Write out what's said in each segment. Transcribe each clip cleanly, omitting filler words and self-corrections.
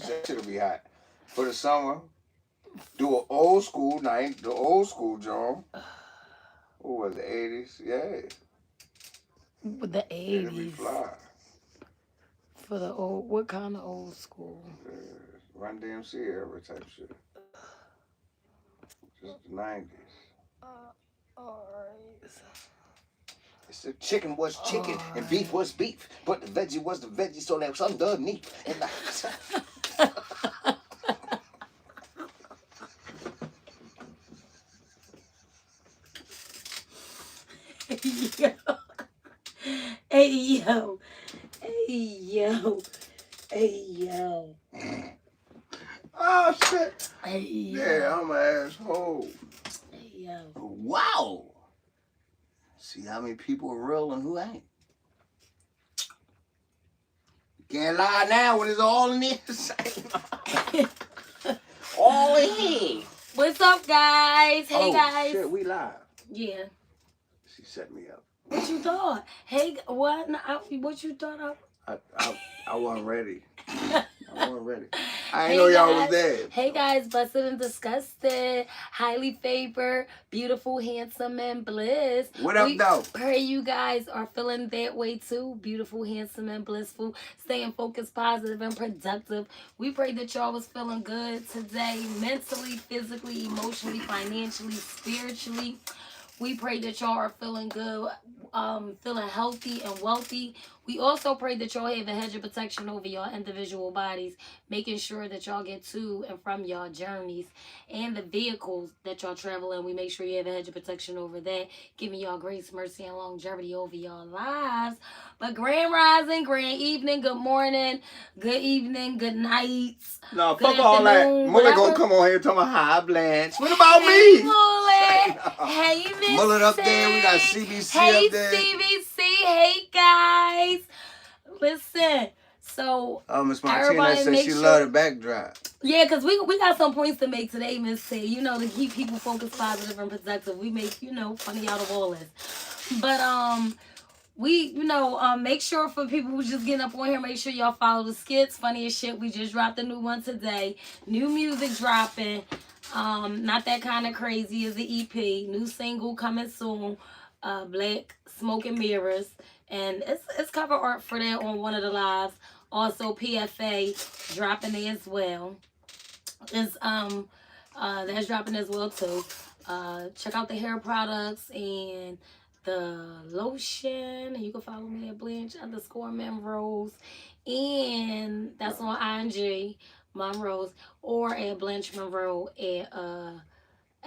that shit'll be hot. For the summer, do an old school night, the old school joint. What was it, 80s? Yeah. With the It'll be 80s. fly. For the old, what kind of old school? Run DMC era type shit. Just the 90s. Alright. It's the chicken was chicken and beef was beef, but the veggie was the veggie, so that was underneath. And Hey yo, hey yo, hey yo. Oh shit! Hey yo. Yeah, I'm an asshole. Hey yo. Wow. See how many people are real and who ain't. You can't lie now when it's all in there. All in here. What's up, guys? Hey, oh, guys. Shit, we live. Yeah. She set me up. What you thought? Hey, what? What you thought? I wasn't ready. I wasn't ready. I didn't know y'all was there. Hey guys, blessed and disgusted, highly favored, beautiful, handsome, and bliss. What up, though? Pray you guys are feeling that way too. Beautiful, handsome, and blissful. Staying focused, positive, and productive. We pray that y'all was feeling good today, mentally, physically, emotionally, financially, spiritually. We pray that y'all are feeling good, feeling healthy and wealthy. We also pray that y'all have a hedge of protection over y'all individual bodies, making sure that y'all get to and from y'all journeys and the vehicles that y'all travel in. We make sure you have a hedge of protection over that, giving y'all grace, mercy, and longevity over y'all lives. But grand rising, grand evening, good morning, good evening, good nights. No, fuck all that. Mullet gonna come on here talking about hi, Blanche. What about me? Mullet. Hey, Miss Mullet up there. We got CBC up there. Hey, CBC. Hey, guys. Listen. So, Miss Martina said she loved the backdrop. Yeah, because we got some points to make today, Miss T. You know, to keep people focused, positive, and productive. We make, funny out of all this. But, we, make sure for people who just getting up on here, make sure y'all follow the skits. Funny as shit. We just dropped a new one today. New music dropping. Not That Kind of Crazy is the EP. New single coming soon. Black Smoke and Mirrors. And it's cover art for that on one of the lives. Also PFA dropping there as well. It's that's dropping as well too. Check out the hair products and the lotion. You can follow me at Blanche_Monrose. And that's on IG, Monrose, or at Blanche Monroe at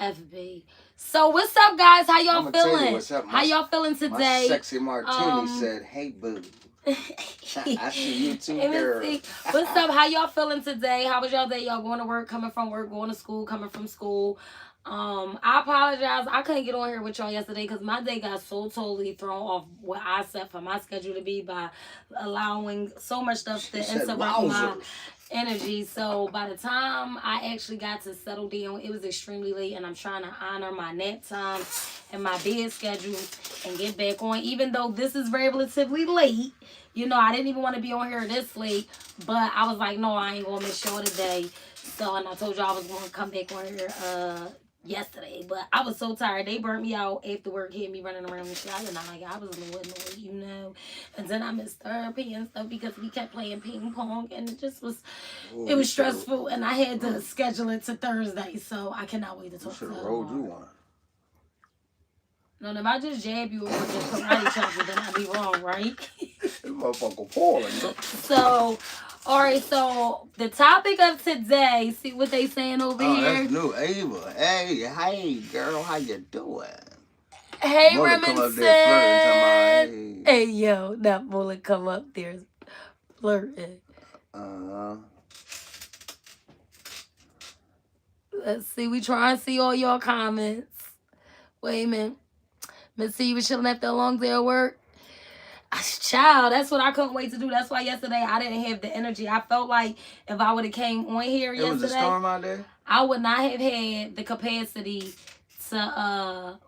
FB. So what's up, guys? How y'all feeling? How y'all feeling today? My sexy Martini said, "Hey, boo." I see you too, girl. What's up? How y'all feeling today? How was y'all day? Y'all going to work, coming from work, going to school, coming from school? I apologize. I couldn't get on here with y'all yesterday because my day got so totally thrown off what I set for my schedule to be by allowing so much stuff to interrupt my energy. So by the time I actually got to settle down, it was extremely late, and I'm trying to honor my nap time and my bed schedule and get back on. Even though this is relatively late, I didn't even want to be on here this late, but I was like, no, I ain't gonna miss y'all today. So, and I told y'all I was gonna come back on here yesterday, but I was so tired. They burnt me out after work, had me running around and shit. I did not like it. I was annoyed, And then I missed therapy and stuff because we kept playing ping pong, and it just was, it was stressful, and I had to schedule it to Thursday, so I cannot wait to talk to you. Should have rolled you one. No, if I just jab you or just karate chop you, then I'd be wrong, right? This motherfucker falling, bro. So, all right, so the topic of today, see what they saying over here? That's new. Ava. Hey, girl, how you doing? Hey, Mullet Remington. come up there flirting, talking about, hey, yo, that Mullet come up there flirting. Let's see, we try and see all y'all comments. Wait a minute. Miss C, you was chilling after a long day of work? Child, that's what I couldn't wait to do. That's why yesterday I didn't have the energy. I felt like if I would have came on here yesterday, was a storm out there? I would not have had the capacity to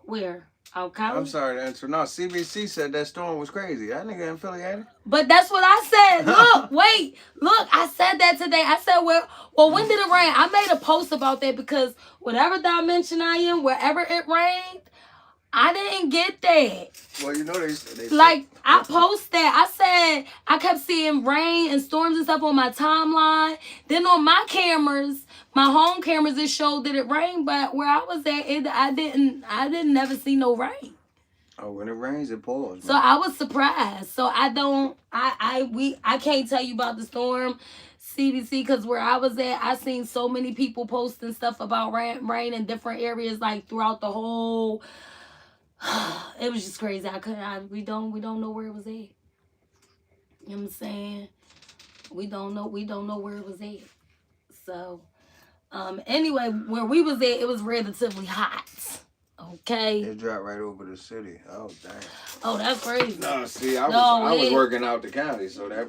Okay. I'm sorry to answer. No, CBC said that storm was crazy. That nigga in Philly, ain't it? But that's what I said. Look, wait, look, I said that today. I said, well, when did it rain? I made a post about that because whatever dimension I am, wherever it rained, I didn't get that. Well, you know they Like, I posted that. I said I kept seeing rain and storms and stuff on my timeline. Then on my cameras, my home cameras, it showed that it rained, but where I was at, I didn't never see no rain. Oh, when it rains, it pours. So I was surprised. So I can't tell you about the storm, CBC, because where I was at, I seen so many people posting stuff about rain in different areas, like throughout the whole. It was just crazy. We don't know where it was at. You know what I'm saying? We don't know where it was at. So, anyway, where we was at, it was relatively hot. Okay. It dropped right over the city. Oh, damn. Oh, that's crazy. No, see, I was working out the county, so I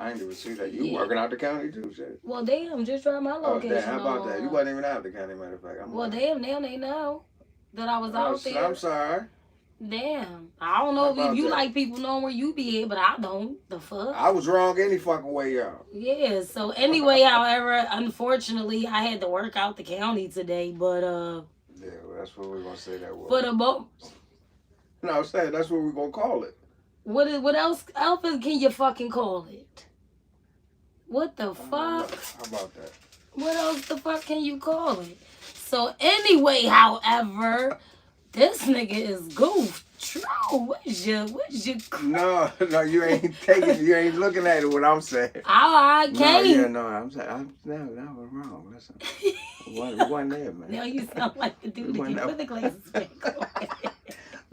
didn't even see that. You working out the county too, shit. Well, damn, just try my location. Oh, damn, how about that? You wasn't even out of the county, matter of fact. Damn, now they know that I was out there. I'm sorry. Damn. I don't know if you like people knowing where you be at, but I don't. The fuck? I was wrong any fucking way, y'all. Yeah, so anyway, however, unfortunately, I had to work out the county today, but, yeah, well, that's what we're going to say that was. But, No, I'm saying that's what we're going to call it. What else can you fucking call it? What the fuck? How about that? What else the fuck can you call it? So anyway, however, this nigga is goof. True. What's your No, you ain't looking at it what I'm saying. I can't. I'm saying that was wrong. Listen. It wasn't there, man. Now you sound like the dude again. Put the glasses back on.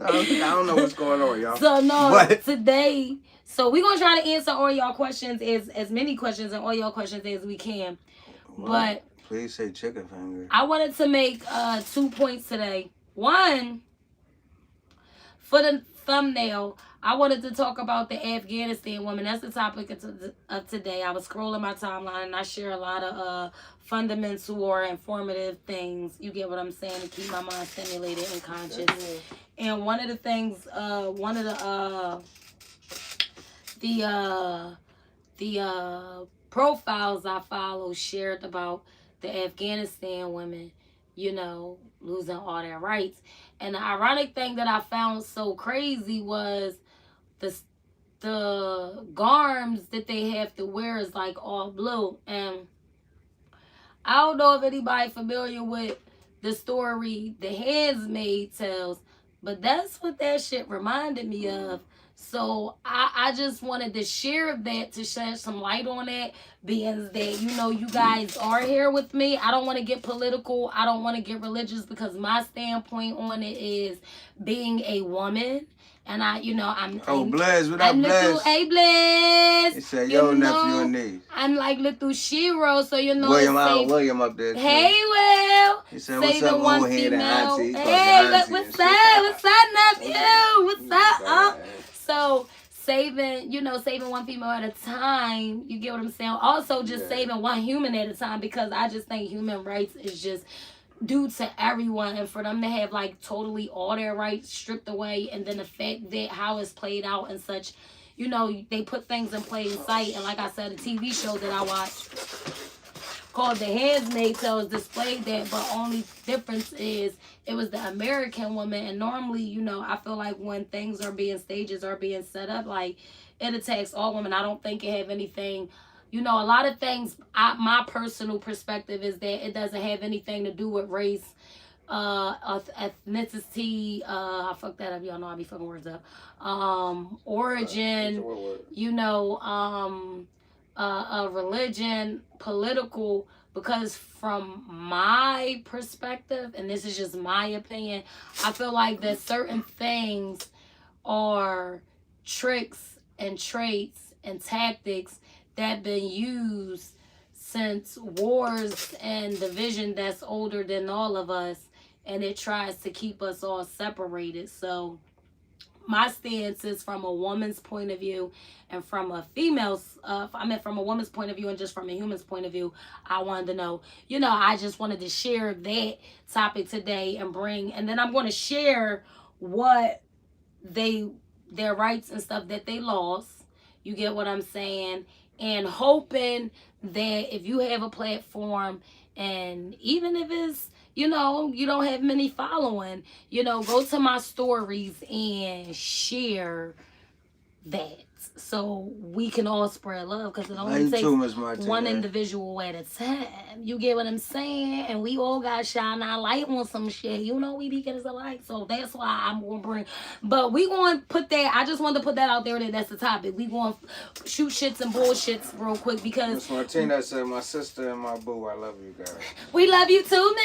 I don't know what's going on, y'all. So today, so we're gonna try to answer all y'all questions, as many questions and all y'all questions as we can. Well, but please say chicken finger. I wanted to make 2 points today. One, for the thumbnail, I wanted to talk about the Afghanistan woman. That's the topic of today. I was scrolling my timeline and I share a lot of fundamental or informative things. You get what I'm saying? To keep my mind stimulated and conscious. And one of the things, the profiles I follow shared about the Afghanistan women, losing all their rights. And the ironic thing that I found so crazy was the garms that they have to wear is like all blue. And I don't know if anybody familiar with the story The Handmaid's Tales, but that's what that shit reminded me of. So I just wanted to share that, to shed some light on that, being that, you guys are here with me. I don't want to get political. I don't want to get religious, because my standpoint on it is being a woman. And I'm... Oh, Blaze, what up, Blaze? Hey, Blaze. He said, yo, nephew and niece. I'm like little Shiro, so William up there, too. Hey, Will. He said, what's up, old head and auntie? Hey, look, what's up, nephew? What's up, So, saving one female at a time, you get what I'm saying? Also, just saving one human at a time, because I just think human rights is just due to everyone, and for them to have like totally all their rights stripped away, and then the fact that how it's played out and such, they put things in plain sight. And like I said, a TV show that I watched called The Handmaid's Tale displayed that, but only difference is it was the American woman. And normally, I feel like when stages are being set up, like, it attacks all women. I don't think it have anything, a lot of things. My personal perspective is that it doesn't have anything to do with race, ethnicity, I fucked that up, y'all know I be fucking words up, origin, religion, political, because from my perspective, and this is just my opinion, I feel like that certain things are tricks and traits and tactics that been used since wars and division that's older than all of us, and it tries to keep us all separated. So my stance is from a woman's point of view, and from a female's, from a woman's point of view, and just from a human's point of view. I wanted to know, I just wanted to share that topic today and then I'm going to share what their rights and stuff that they lost. You get what I'm saying? And hoping that if you have a platform, and even if it's, you don't have many following, go to my stories and share that, so we can all spread love, because it only takes one individual at a time. You get what I'm saying? And we all got shine our light on some shit. We be getting alike. So that's why I'm gonna bring. But we gonna put that. I just wanted to put that out there that that's the topic. We gonna shoot shits and bullshits real quick, because Miss Martinez said, "My sister and my boo, I love you guys." We love you too,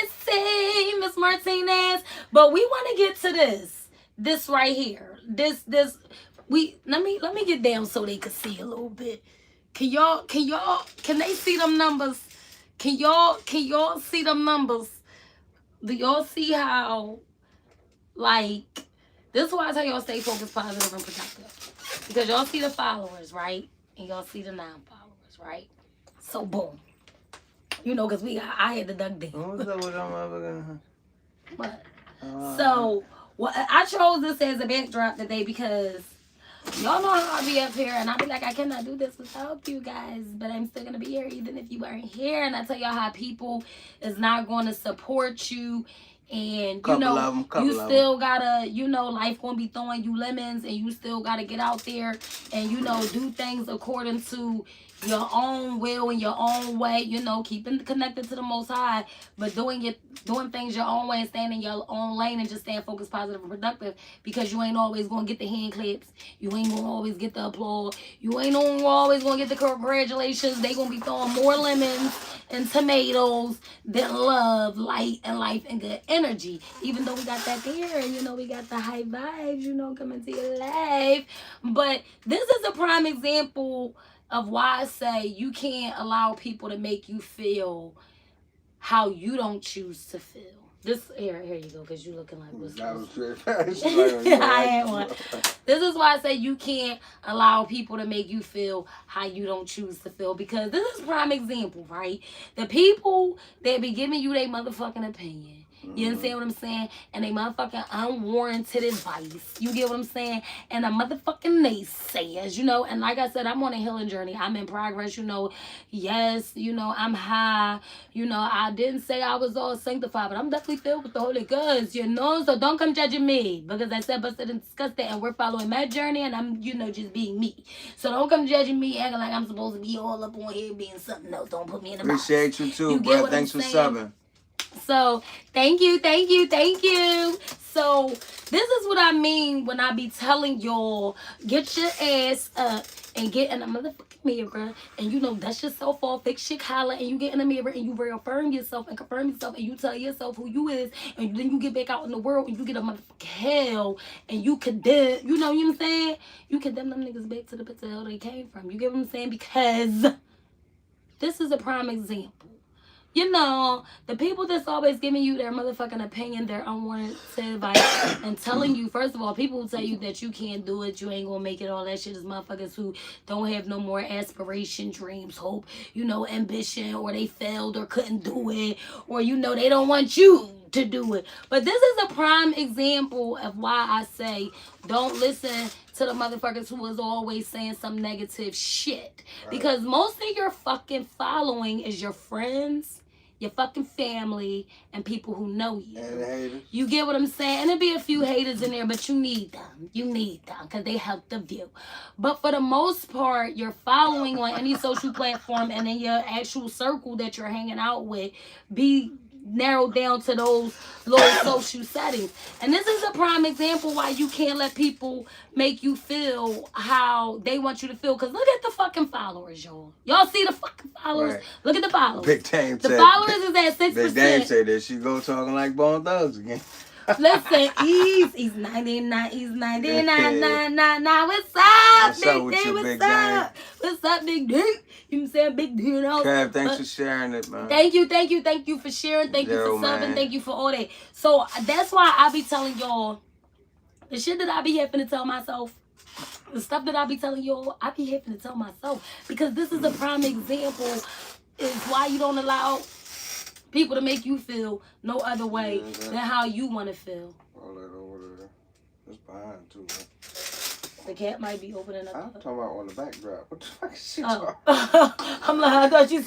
Miss Martinez. But we want to get to this right here. This. Let me get down so they can see a little bit. Can they see them numbers? Can y'all see them numbers? Do y'all see how, like, this is why I tell y'all stay focused, positive, and productive. Because y'all see the followers, right? And y'all see the non-followers, right? So boom. Because I had to duck down. What's up with them? What? So I chose this as a backdrop today because y'all know how I be up here, and I be like, I cannot do this without you guys, but I'm still gonna be here even if you weren't here. And I tell y'all how people is not going to support you, and you still gotta, life gonna be throwing you lemons, and you still gotta get out there and do things according to your own will and your own way, keeping connected to the Most High, but doing things your own way and staying in your own lane and just staying focused, positive, and productive, because you ain't always gonna get the hand claps, you ain't gonna always get the applause, you ain't always gonna get the congratulations. They gonna be throwing more lemons and tomatoes than love, light, and life and good energy. Even though we got that there, and we got the high vibes, coming to your life. But this is a prime example of why I say you can't allow people to make you feel how you don't choose to feel. Here you go, because you looking like what's I had one. This is why I say you can't allow people to make you feel how you don't choose to feel, because this is prime example, right? The people that be giving you their motherfucking opinion. You understand what I'm saying? And they motherfucking unwarranted advice. You get what I'm saying? And the motherfucking naysayers, And like I said, I'm on a healing journey. I'm in progress, Yes, I'm high. I didn't say I was all sanctified, but I'm definitely filled with the Holy Ghost, So don't come judging me, because I said, busted and disgusted, and we're following my journey, and I'm, just being me. So don't come judging me, acting like I'm supposed to be all up on here being something else. Don't put me in the box. Appreciate you too, bro. Thanks for subbing. So thank you. So this is what I mean when I be telling y'all, get your ass up and get in a motherfucking mirror, and dust yourself off, fix your collar, and you get in the mirror and you reaffirm yourself and confirm yourself, and you tell yourself who you is, and then you get back out in the world and you get a motherfucking hell, and you condemn, you know what I'm saying? You condemn them niggas back to the pits of hell they came from. You get what I'm saying? Because this is a prime example. The people that's always giving you their motherfucking opinion, their unwarranted advice, and telling you, first of all, people will tell you that you can't do it, you ain't gonna make it, all that shit is motherfuckers who don't have no more aspiration, dreams, hope, ambition, or they failed or couldn't do it, or they don't want you to do it. But this is a prime example of why I say don't listen to the motherfuckers who was always saying some negative shit. Right. Because most of your fucking following is your friends, your fucking family, and people who know you. And haters. You get what I'm saying? And there'll be a few haters in there, but you need them. Because they help the view. But for the most part, your following on any social platform and in your actual circle that you're hanging out with be narrowed down to those low social settings. And this is a prime example why you can't let people make you feel how they want you to feel. Because look at the fucking followers, y'all. Y'all see the fucking followers? Right. Look at the followers. Big Dame the followers is at 6%. Big Dame said that she go talking like Bone Thugs again. Listen, he's 99, he's 99, 99. What's up, Big D? What's up, Big D? You know what I'm saying? Big D. Kev, thanks for sharing it, man. Thank you for sharing. Thank you for subbing. Thank you for all that. So that's why I be telling y'all the shit that I be having to tell myself. The stuff that I be telling y'all, I be having to tell myself. Because this is a prime example is why you don't allow people to make you feel no other way than how you want to feel. All that over there. It's behind too, man. The cat might be opening I'm up. talking about on the backdrop. What the fuck is she Oh. talking? I'm like, I thought you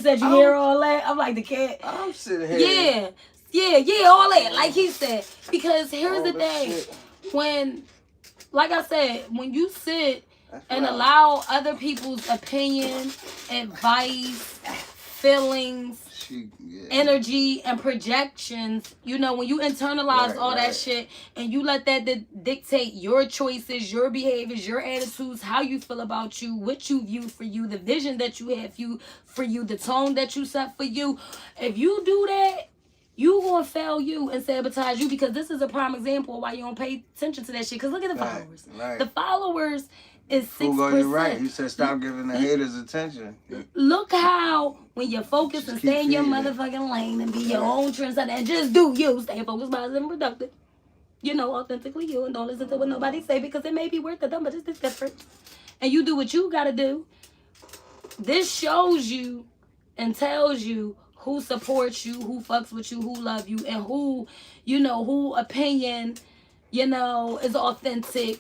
said you hear all that. I'm like the cat. I'm sitting here. Yeah, all that. Like he said. Because here's the thing. Shit. When, like I said, when you sit That's and right. allow other people's opinion, advice, feelings, energy, and projections, you know, when you internalize all that shit and you let that dictate your choices, your behaviors, your attitudes, how you feel about you, what you view for you, the vision that you have for you, the tone that you set for you, if you do that, you gonna fail you and sabotage you, because this is a prime example of why you don't pay attention to that shit. Because look at the followers. Right. The followers is 6%. You're right. He said stop giving the haters attention. Look how when you focus and stay in your motherfucking lane and be your own trendsetter and just do you, stay focused, positive, and productive. You know, authentically you, and don't listen to what nobody say, because it may be worth it, but it's different. And you do what you gotta do. This shows you and tells you who supports you, who fucks with you, who love you, and who, you know, who opinion, you know, is authentic,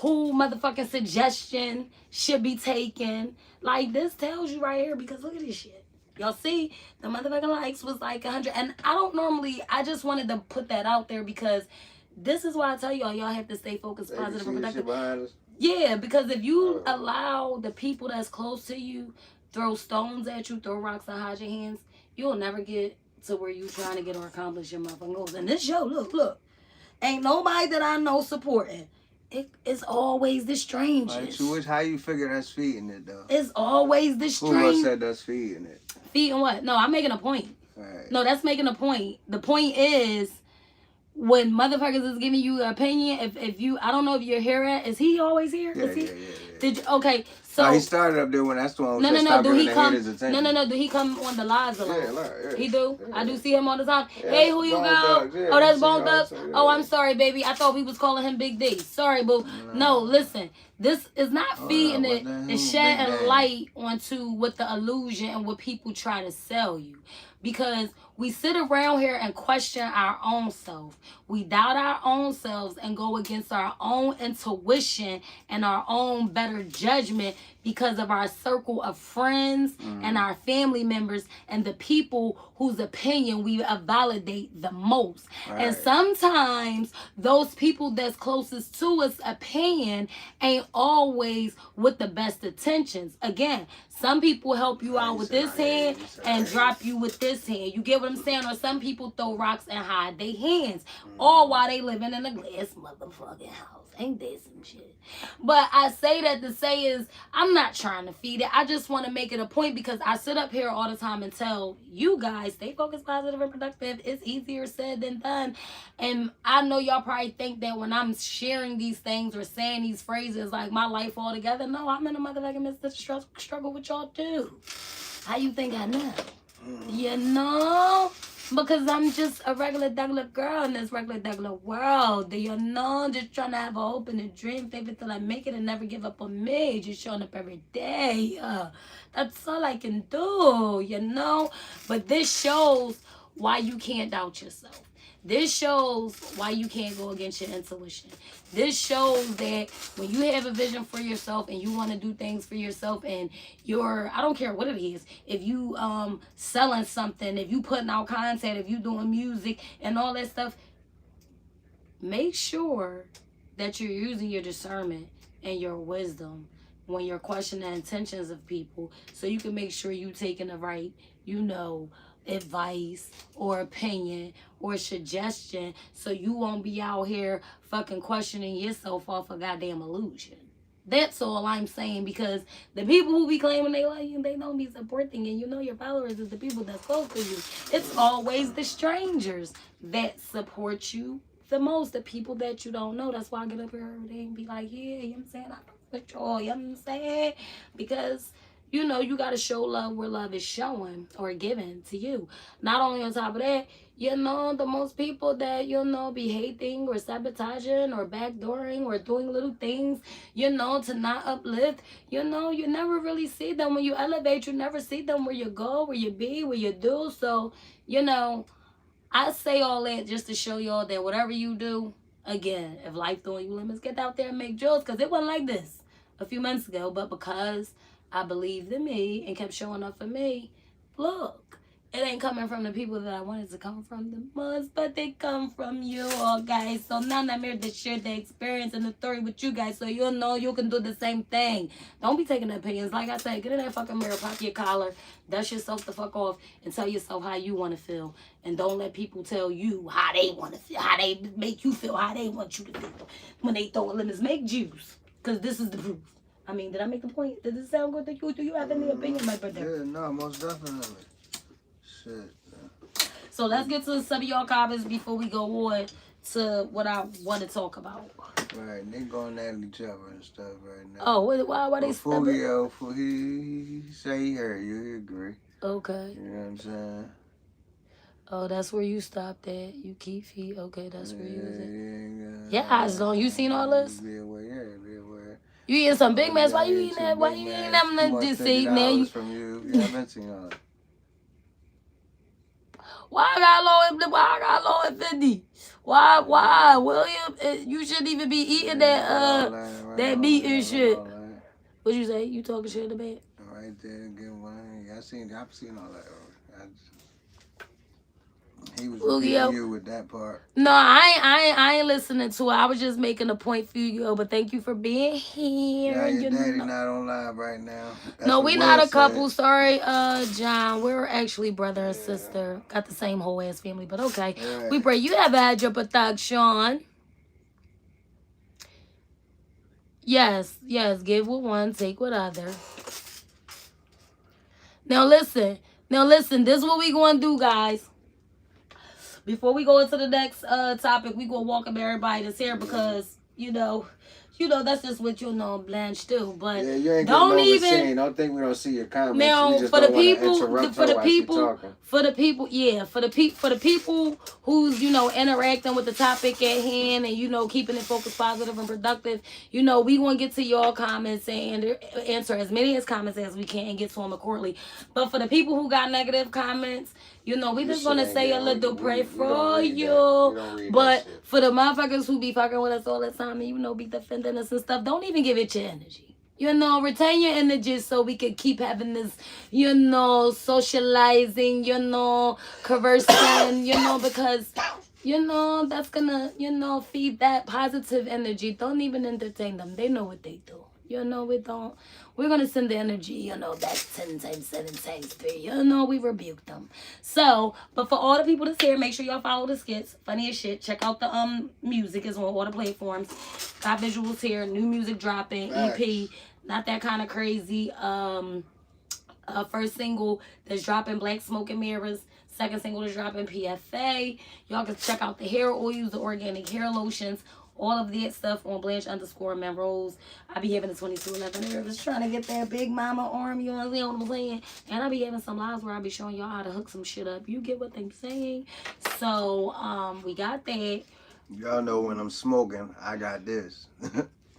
who motherfucking suggestion should be taken. Like, this tells you right here, because look at this shit. Y'all see, the motherfucking likes was like 100. And I just wanted to put that out there, because this is why I tell y'all have to stay focused, positive, and productive. Yeah, because if you allow the people that's close to you throw stones at you, throw rocks, and hide your hands, you'll never get to where you trying to get or accomplish your motherfucking goals. And this show, look, ain't nobody that I know supporting. It's always the strangers. Like, how you figure that's feeding it, though? It's always the strangers. Who said that's feeding it? Feeding what? No, I'm making a point. Right. No, that's making a point. The point is, when motherfuckers is giving you an opinion, if you, I don't know if you're here at, is he always here? Yeah, is he? Yeah. Did you, okay, so. He started up there when that's the one who No, do he come? No, do he come on the lives a lot? Yeah. He do? Yeah. I do see him all the time. Yeah, hey, who you got? Yeah, oh, that's Bone Thugs? Oh, I'm sorry, baby. I thought we was calling him Big D. Sorry, boo. No, listen. This is not feeding it. It's shedding light onto what the illusion and what people try to sell you. Because we sit around here and question our own self. We doubt our own selves and go against our own intuition and our own better judgment because of our circle of friends and our family members and the people whose opinion we validate the most. Right. And sometimes those people that's closest to us opinion ain't always with the best intentions. Again, some people help you out with this hand and drop you with this hand. You get what I'm saying? Or some people throw rocks and hide their hands. All while they living in a glass motherfucking house. Ain't that some shit? But I say that to say is, I'm not trying to feed it. I just want to make it a point, because I sit up here all the time and tell you guys, stay focused, positive, and productive. It's easier said than done. And I know y'all probably think that when I'm sharing these things or saying these phrases like my life all together. No, I'm in a motherfucking midst of struggle with y'all too. How you think I know? You know? Because I'm just a regular girl in this regular world. You know? Just trying to have a hope and a dream, faith till I make it, and never give up on me. Just showing up every day. That's all I can do, you know? But this shows why you can't doubt yourself. This shows why you can't go against your intuition. This shows that when you have a vision for yourself and you want to do things for yourself, and you're, I don't care what it is, if you selling something, if you putting out content, if you doing music and all that stuff, make sure that you're using your discernment and your wisdom when you're questioning the intentions of people, so you can make sure you taking the right, you know, advice or opinion or suggestion, so you won't be out here fucking questioning yourself off a goddamn illusion. That's all I'm saying, because the people who be claiming they like you, they don't be supporting you. You know, your followers is the people that's close to you. It's always the strangers that support you the most, the people that you don't know. That's why I get up here every day and be like, yeah, you know what I'm saying? I with y'all, you know what I'm saying? Because, you know, you got to show love where love is showing or given to you. Not only on top of that, you know, the most people that, you know, be hating or sabotaging or backdooring or doing little things, you know, to not uplift, you know, you never really see them. When you elevate, you never see them where you go, where you be, where you do. So, you know, I say all that just to show y'all that whatever you do, Again, if life throwing you lemons, get out there and make yours. Because it wasn't like this a few months ago. But because I believed in me and kept showing up for me, look, it ain't coming from the people that I wanted to come from the most, but they come from you all, guys. So now I'm here to share the experience and the story with you guys so you'll know you can do the same thing. Don't be taking opinions. Like I said, get in that fucking mirror, pop your collar, dust yourself the fuck off, and tell yourself how you want to feel. And don't let people tell you how they want to feel, how they make you feel, how they want you to feel. When they throw lemons, make juice. Because this is the proof. I mean, did I make the point? Does it sound good to you? Do you have any opinion, my brother? Yeah, no, most definitely. Shit. Yeah. So let's get to some of y'all comments before we go on to what I want to talk about. Right, they going at each other and stuff right now. Oh, why they stepping? He say he heard you, he agree. Okay. You know what I'm saying? Oh, that's where you stopped at. You keep feet. Okay, that's where you was at. Yeah, I don't. You seen all this? Be aware, be aware. You eating some Big Macs? Why you eating that? Why you eating them to see now? You from you. Yeah, I've been seeing all that. Why I got low at 50? Why, William? You shouldn't even be eating that meat and shit. What you say? You talking shit in the bed? Right there, get one. I've seen all that. He was repeating you with that part. No, I ain't listening to it. I was just making a point for you, but thank you for being here. Yeah, your daddy not on live right now. That's no, we not a couple. Sorry, John. We're actually brother and sister. Got the same whole ass family, but okay. Right. We pray you have had your protection. Yes, give with one, take with other. Now listen. This is what we gonna do, guys. Before we go into the next topic, we gonna welcome everybody that's here because you know that's just what Blanche do. But yeah, you ain't don't even don't think we don't see your comments. Now for the people who's interacting with the topic at hand and keeping it focused, positive, and productive. We gonna get to your comments and answer as many comments as we can and get to them accordingly. But for the people who got negative comments, we just gonna say a little pray for you. But for the motherfuckers who be fucking with us all the time and be defending us and stuff, don't even give it your energy. Retain your energy so we can keep having this, socializing, conversing, because, that's gonna, feed that positive energy. Don't even entertain them. They know what they do. We don't. We're going to send the energy, back 10 times, 7 times 3. We rebuke them. So, but for all the people that's here, make sure y'all follow the skits. Funny as shit. Check out the music. It's on all the platforms. Got visuals here. New music dropping. EP. Not that kind of crazy. First single that's dropping, Black Smoke and Mirrors. Second single is dropping, PFA. Y'all can check out the hair oils, the organic hair lotions. All of that stuff on Blanche_Melrose. I be having the 2211 nervous trying to get that big mama arm, you know what I'm saying? And I be having some lives where I be showing y'all how to hook some shit up. You get what I'm saying? So, we got that. Y'all know when I'm smoking, I got this.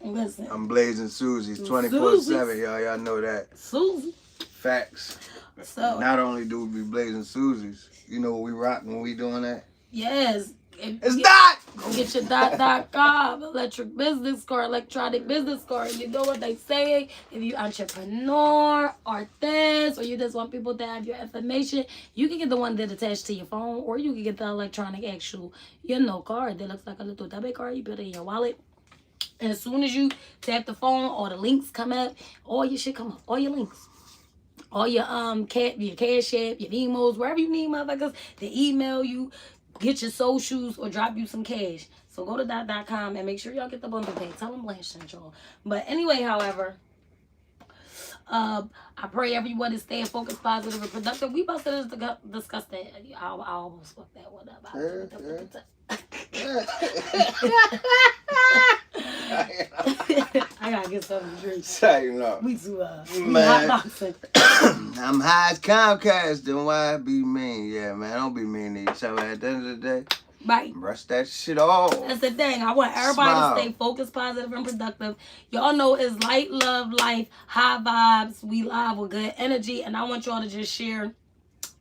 Listen. I'm blazing Susie's 24/7. Y'all know that. Susie. Facts. So, not only do we be blazing Susie's, what we rock when we doing that? Yes. It's dot. Go get your dot.com, electronic business card. You know what they say. If you entrepreneur, artist, or you just want people to have your information, you can get the one that attached to your phone, or you can get the electronic actual, card that looks like a little debit card. You put it in your wallet. And as soon as you tap the phone, all the links come up. All your shit come up. All your links. All your your Cash App, your emails, wherever you need motherfuckers to email you. Get your socials or drop you some cash. So go to dot.com and make sure y'all get the bundle pay. Tell them Blanche sent y'all. But anyway, however, I pray everyone is staying focused, positive, and productive. We about to discuss that. I almost fucked that one up. I gotta get something to drink. Say no. We too hotboxing. I'm high as Comcast, then why be mean? Yeah, man, don't be mean to each other at the end of the day. Right. Brush that shit off. That's the thing. I want everybody to stay focused, positive, and productive. Y'all know it's light, love, life, high vibes. We live with good energy, and I want y'all to just share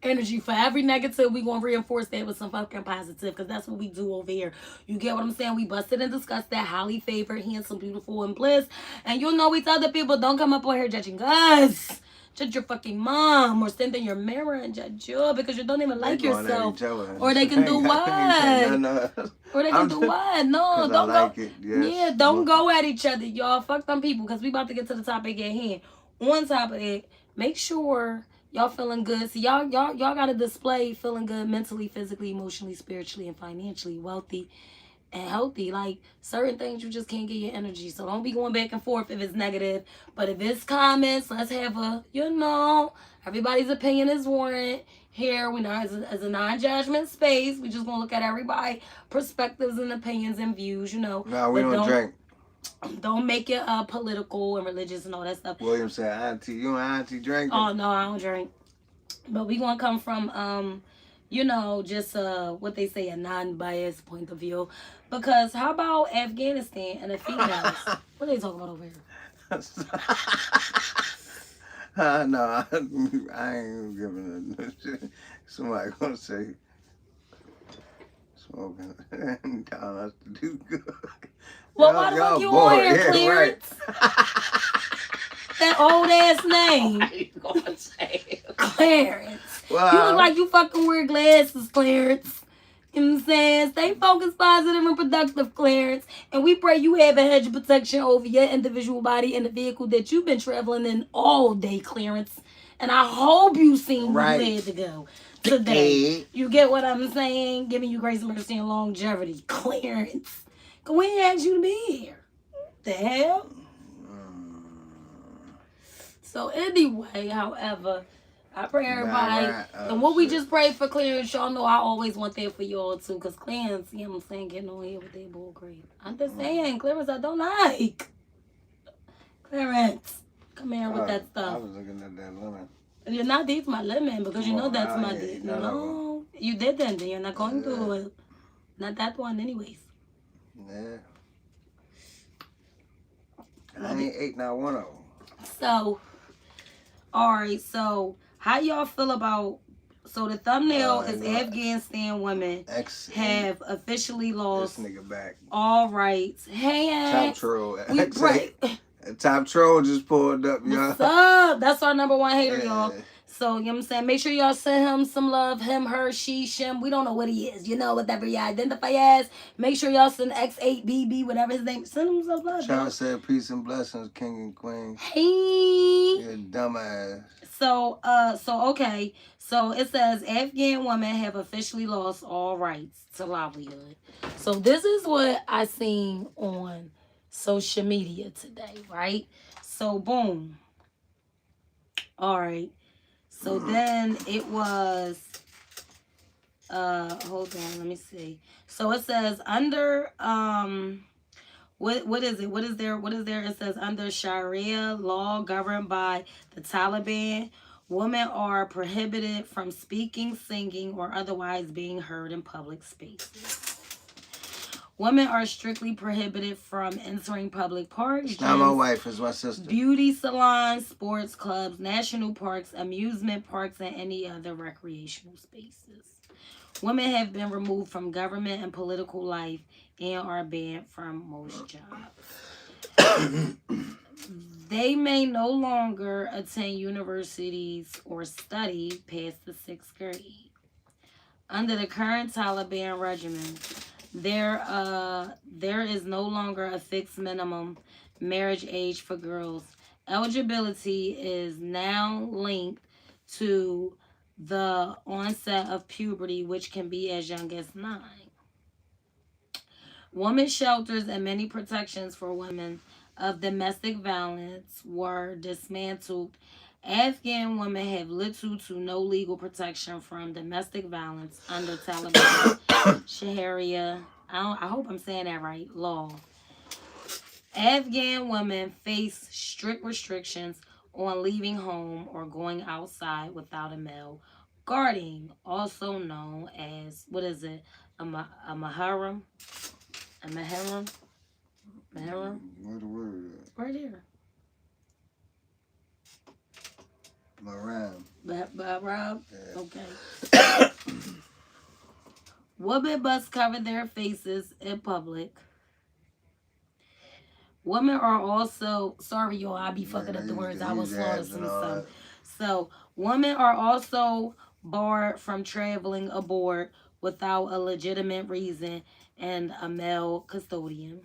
energy. For every negative, we gonna reinforce that with some fucking positive, because that's what we do over here. You get what I'm saying? We busted and discussed that. Highly favored, handsome, beautiful, and bliss. And you'll know we tell other people, don't come up on here judging us. Judge your fucking mom, or stand in your mirror and judge you, because you don't even like yourself. Or they can do what? Or they can do what? No, don't go. Yeah, don't go at each other, y'all. Fuck them people, because we about to get to the topic at hand. On top of it, make sure y'all feeling good. So y'all gotta display feeling good mentally, physically, emotionally, spiritually, and financially, wealthy and healthy. Like, certain things you just can't get your energy. So don't be going back and forth if it's negative. But if it's comments, let's have a, everybody's opinion is warranted. Here, we know as a non-judgment space, we just gonna look at everybody perspectives and opinions and views, No, we don't drink. Don't make it political and religious and all that stuff. William said, "Auntie, you and Auntie drinking?" Oh no, I don't drink. But we gonna come from just what they say, a non-biased point of view. Because how about Afghanistan and the females? What are they talking about over here? No, I ain't giving a shit. Somebody gonna say smoking telling us to do good. Well, why the fuck you on here, Clarence? Right. That old ass name. What you gonna say? Clarence. Well, you look like you fucking wear glasses, Clarence. You know what I'm saying? Stay focused, positive, and productive, Clarence. And we pray you have a hedge of protection over your individual body and the vehicle that you've been traveling in all day, Clarence. And I hope you seen where you had to go today. You get what I'm saying? Giving you grace, mercy, and longevity, Clarence. We ain't asked you to be here. The hell? So anyway, however, I pray everybody, and what we just prayed for Clarence, y'all know I always want that for y'all too, because Clarence, you know what I'm saying, getting on here with that bull crap. I'm just saying, Clarence, I don't like. Clarence, come here with that stuff. I was looking at that lemon. You're not eat my lemon, because you know that's my dick. No, you didn't, you're not going to. Not that one anyways. Yeah. I ain't ate not one of them. So, alright, so how y'all feel about, so the thumbnail is Afghanistan women have officially lost all rights. Hey, Top Troll. Top Troll just pulled up, y'all. What's up? That's our number one hater, y'all. So, you know what I'm saying? Make sure y'all send him some love. Him, her, she, shim. We don't know what he is. You know, whatever you identify as. Make sure y'all send X8BB, whatever his name. Send him some love. Child said peace and blessings, king and queen. Hey. You dumbass. So okay. So it says Afghan women have officially lost all rights to livelihood. So this is what I seen on social media today, right? So boom. All right. So then it was, hold on, let me see. So it says under, what is it? What is there? It says under Sharia law governed by the Taliban, women are prohibited from speaking, singing, or otherwise being heard in public spaces. Women are strictly prohibited from entering public parks. It's not my wife, it's my sister. Beauty salons, sports clubs, national parks, amusement parks, and any other recreational spaces. Women have been removed from government and political life and are banned from most jobs. They may no longer attend universities or study past the 6th grade. Under the current Taliban regimen, there is no longer a fixed minimum marriage age for girls. Eligibility is now linked to the onset of puberty, which can be as young as 9. Women's shelters and many protections for women of domestic violence were dismantled. Afghan women have little to no legal protection from domestic violence under Taliban Sharia, I hope I'm saying that right, law. Afghan women face strict restrictions on leaving home or going outside without a male guardian, also known as, a maharam? A maharam? Maharam? What the word is? Right here. Maram. Rob? Yeah. Okay. Women must cover their faces in public. Women are also, sorry y'all, I be fucking up the words. I was flawed Jabs some and all some. that. So women are also barred from traveling abroad without a legitimate reason and a male custodian.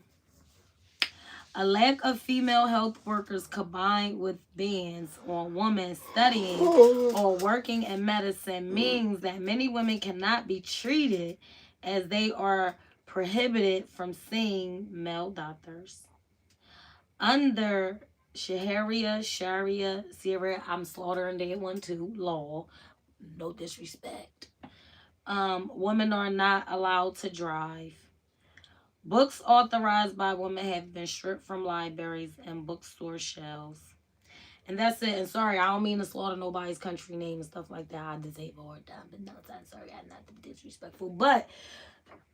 A lack of female health workers combined with bans on women studying or working in medicine means that many women cannot be treated as they are prohibited from seeing male doctors. Under Sharia, I'm slaughtering that one too, law, no disrespect. Women are not allowed to drive. Books authorized by women have been stripped from libraries and bookstore shelves. And that's it. And sorry, I don't mean to slaughter nobody's country name and stuff like that. I disable all the time. But no, I'm sorry, I'm not to be disrespectful. But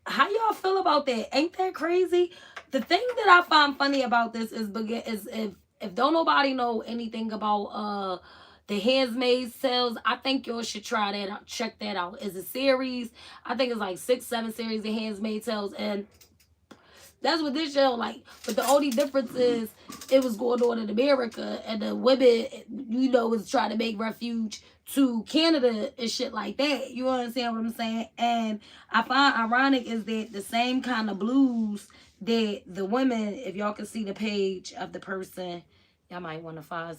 how y'all feel about that? Ain't that crazy? The thing that I find funny about this is if don't nobody know anything about the Handmaid's Tales, I think y'all should try that out. Check that out. It's a series. I think it's like 6, 7 series of Handmaid's Tales, and that's what this show like. But the only difference is it was going on in America, and the women, was trying to make refuge to Canada and shit like that. You understand what I'm saying? And I find ironic is that the same kind of blues that the women, if y'all can see the page of the person, y'all might want to find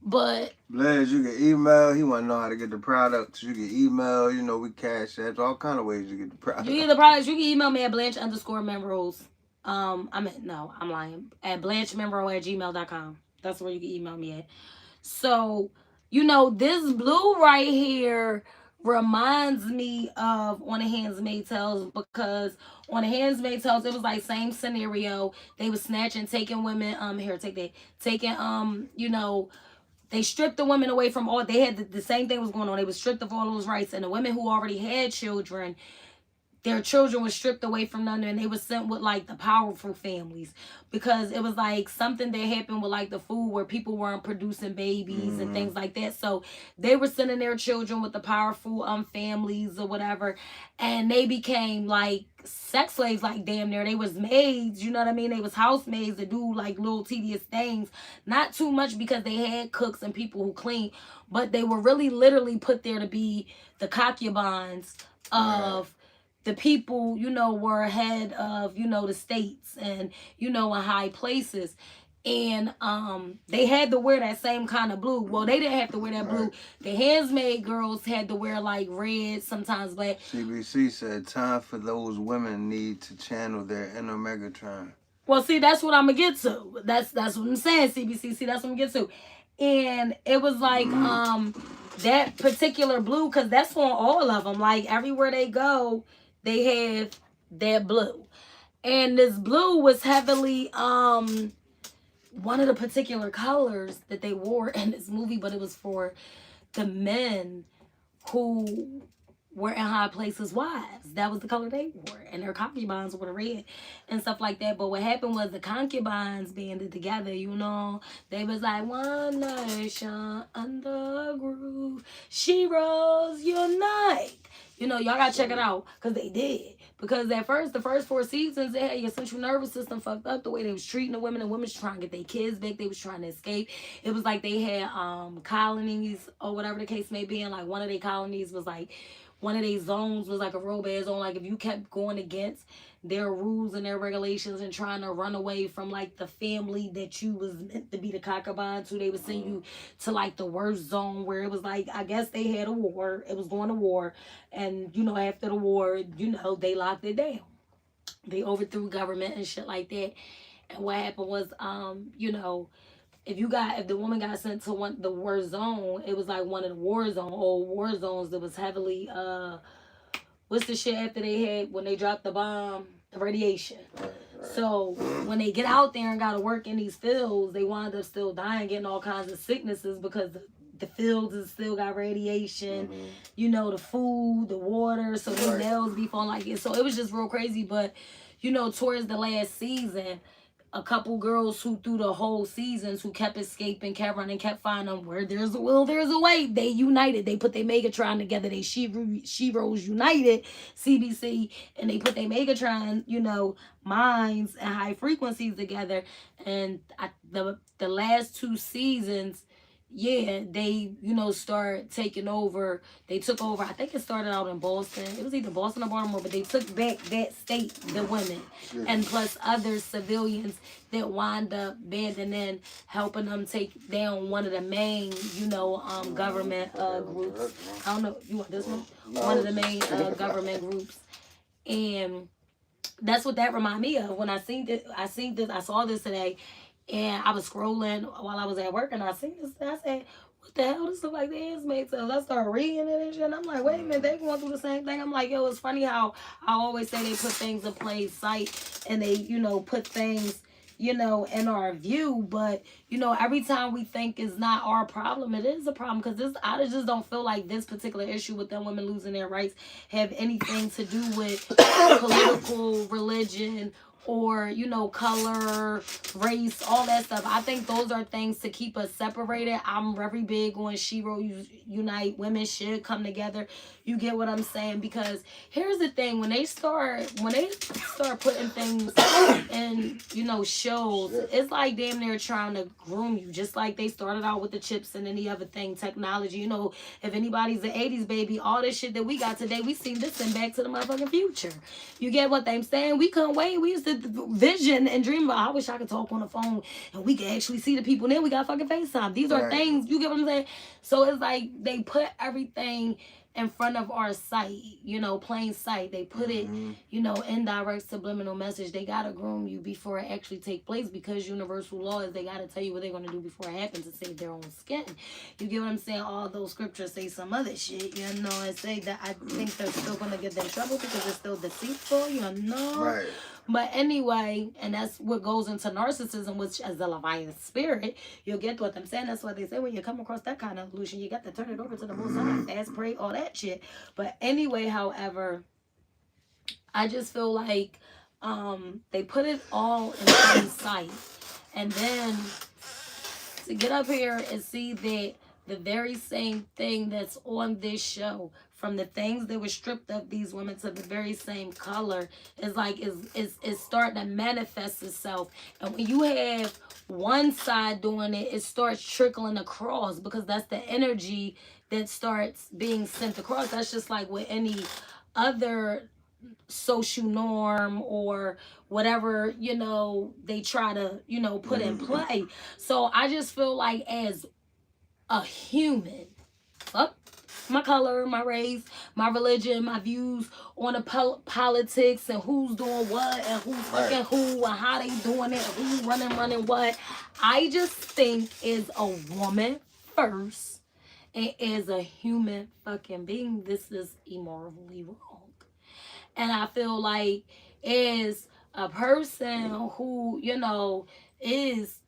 but Blaze, you can email. He want to know how to get the products. You can email. We cash apps. All kind of ways you get the products. You get the products. You can email me at Blanche_Memrose. I'm lying. At BlancheMemro@gmail.com. That's where you can email me at. So, this blue right here reminds me of On the Handmaid's Tales, because on the Handmaid's Tales it was like same scenario. They was snatching, taking women. Here, take that. Taking they stripped the women away from all. They had the same thing was going on. They was stripped of all those rights, and the women who already had children, their children were stripped away from them, and they were sent with like the powerful families, because it was like something that happened with like the food where people weren't producing babies and things like that. So they were sending their children with the powerful families or whatever, and they became like sex slaves, like damn near. They was maids, you know what I mean? They was housemaids that do like little tedious things, not too much because they had cooks and people who clean, but they were really literally put there to be the concubines of the people, were ahead of, the states and, in high places. And they had to wear that same kind of blue. Well, they didn't have to wear that blue. The Handmaid girls had to wear like red, sometimes black. CBC said time for those women need to channel their inner Megatron. Well, see, that's what I'm gonna get to. That's what I'm saying, CBC. See, that's what I'm gonna get to. And it was like that particular blue, because that's on all of them. Like everywhere they go, they have that blue. And this blue was heavily one of the particular colors that they wore in this movie, but it was for the men who were in high places wives. That was the color they wore. And their concubines were the red and stuff like that. But what happened was the concubines banded together, They was like, one nation under a groove. Sheroes unite. Y'all gotta check it out. Because they did. Because at first, the first 4 seasons, they had your central nervous system fucked up. The way they was treating the women. The women was trying to get their kids back. They was trying to escape. It was like they had colonies or whatever the case may be. And like one of their colonies was like, one of their zones was like a real bad zone. Like if you kept going against their rules and their regulations and trying to run away from like the family that you was meant to be the concubine to, they would send you to like the worst zone, where it was like, I guess they had a war. It was going to war. And, after the war, they locked it down. They overthrew government and shit like that. And what happened was, if the woman got sent to the war zone, it was like one of the old war zones that was heavily what's the shit after they had when they dropped the bomb? The radiation. So when they get out there and gotta work in these fields, they wind up still dying, getting all kinds of sicknesses, because the fields is still got radiation, the food, the water, so their nails be falling like it. So it was just real crazy. But towards the last season, a couple girls who through the whole seasons who kept escaping, kept running, kept finding where there's a will, there's a way. They united. They put their Megatron together. They She-Rose United, CBC, and they put their Megatron, minds and high frequencies together. And the last two seasons, yeah, they, start taking over. They took over. I think it started out in Boston. It was either Boston or Baltimore, but they took back that state, the women, and plus other civilians that wind up banding in, helping them take down one of the main, government groups. I don't know. You want this one? One of the main government groups, and that's what that reminded me of when I seen this. I saw this today. And I was scrolling while I was at work, and I seen this. And I said, "What the hell? This look like the Handmaid's Tale." I started reading it and shit. And I'm like, "Wait a minute, they going through the same thing." I'm like, "Yo, it's funny how I always say they put things in plain sight, and they, put things, in our view. But every time we think it's not our problem, it is a problem because I just don't feel like this particular issue with them women losing their rights have anything to do with political, religion, or color, race, all that stuff. I think those are things to keep us separated. I'm very big on Shiro Unite. Women should come together. You get what I'm saying? Because here's the thing: when they start putting things in shows, it's like damn near trying to groom you, just like they started out with the chips and any other thing, technology. If anybody's an 80s baby, all this shit that we got today, we seen this in Back to the Motherfucking Future. You get what I'm saying? We couldn't wait. We used to vision and dream about, I wish I could talk on the phone and we could actually see the people. Then we got fucking FaceTime. These are things, you get what I'm saying? So it's like they put everything in front of our sight, plain sight. They put it, indirect subliminal message. They gotta groom you before it actually take place, because universal law is they gotta tell you what they're gonna do before it happens to save their own skin. You get what I'm saying? All those scriptures say some other shit, and say that I think they're still gonna get them trouble because they're still deceitful, Right. But anyway, and that's what goes into narcissism, which is the Leviathan spirit. You'll get what I'm saying. That's why they say when you come across that kind of illusion, you got to turn it over to the Most High, fast, pray, all that shit. But anyway, however, I just feel like they put it all in plain sight, and then to get up here and see that the very same thing that's on this show, from the things that were stripped of these women to the very same color, is like is starting to manifest itself. And when you have one side doing it, it starts trickling across, because that's the energy that starts being sent across. That's just like with any other social norm or whatever they try to put in play. So I just feel like, as a human, fuck my color, my race, my religion, my views on the politics and who's doing what and who's fucking who and how they doing it, who's running what. I just think as a woman first and as a human fucking being, this is immorally wrong. And I feel like as a person who, is,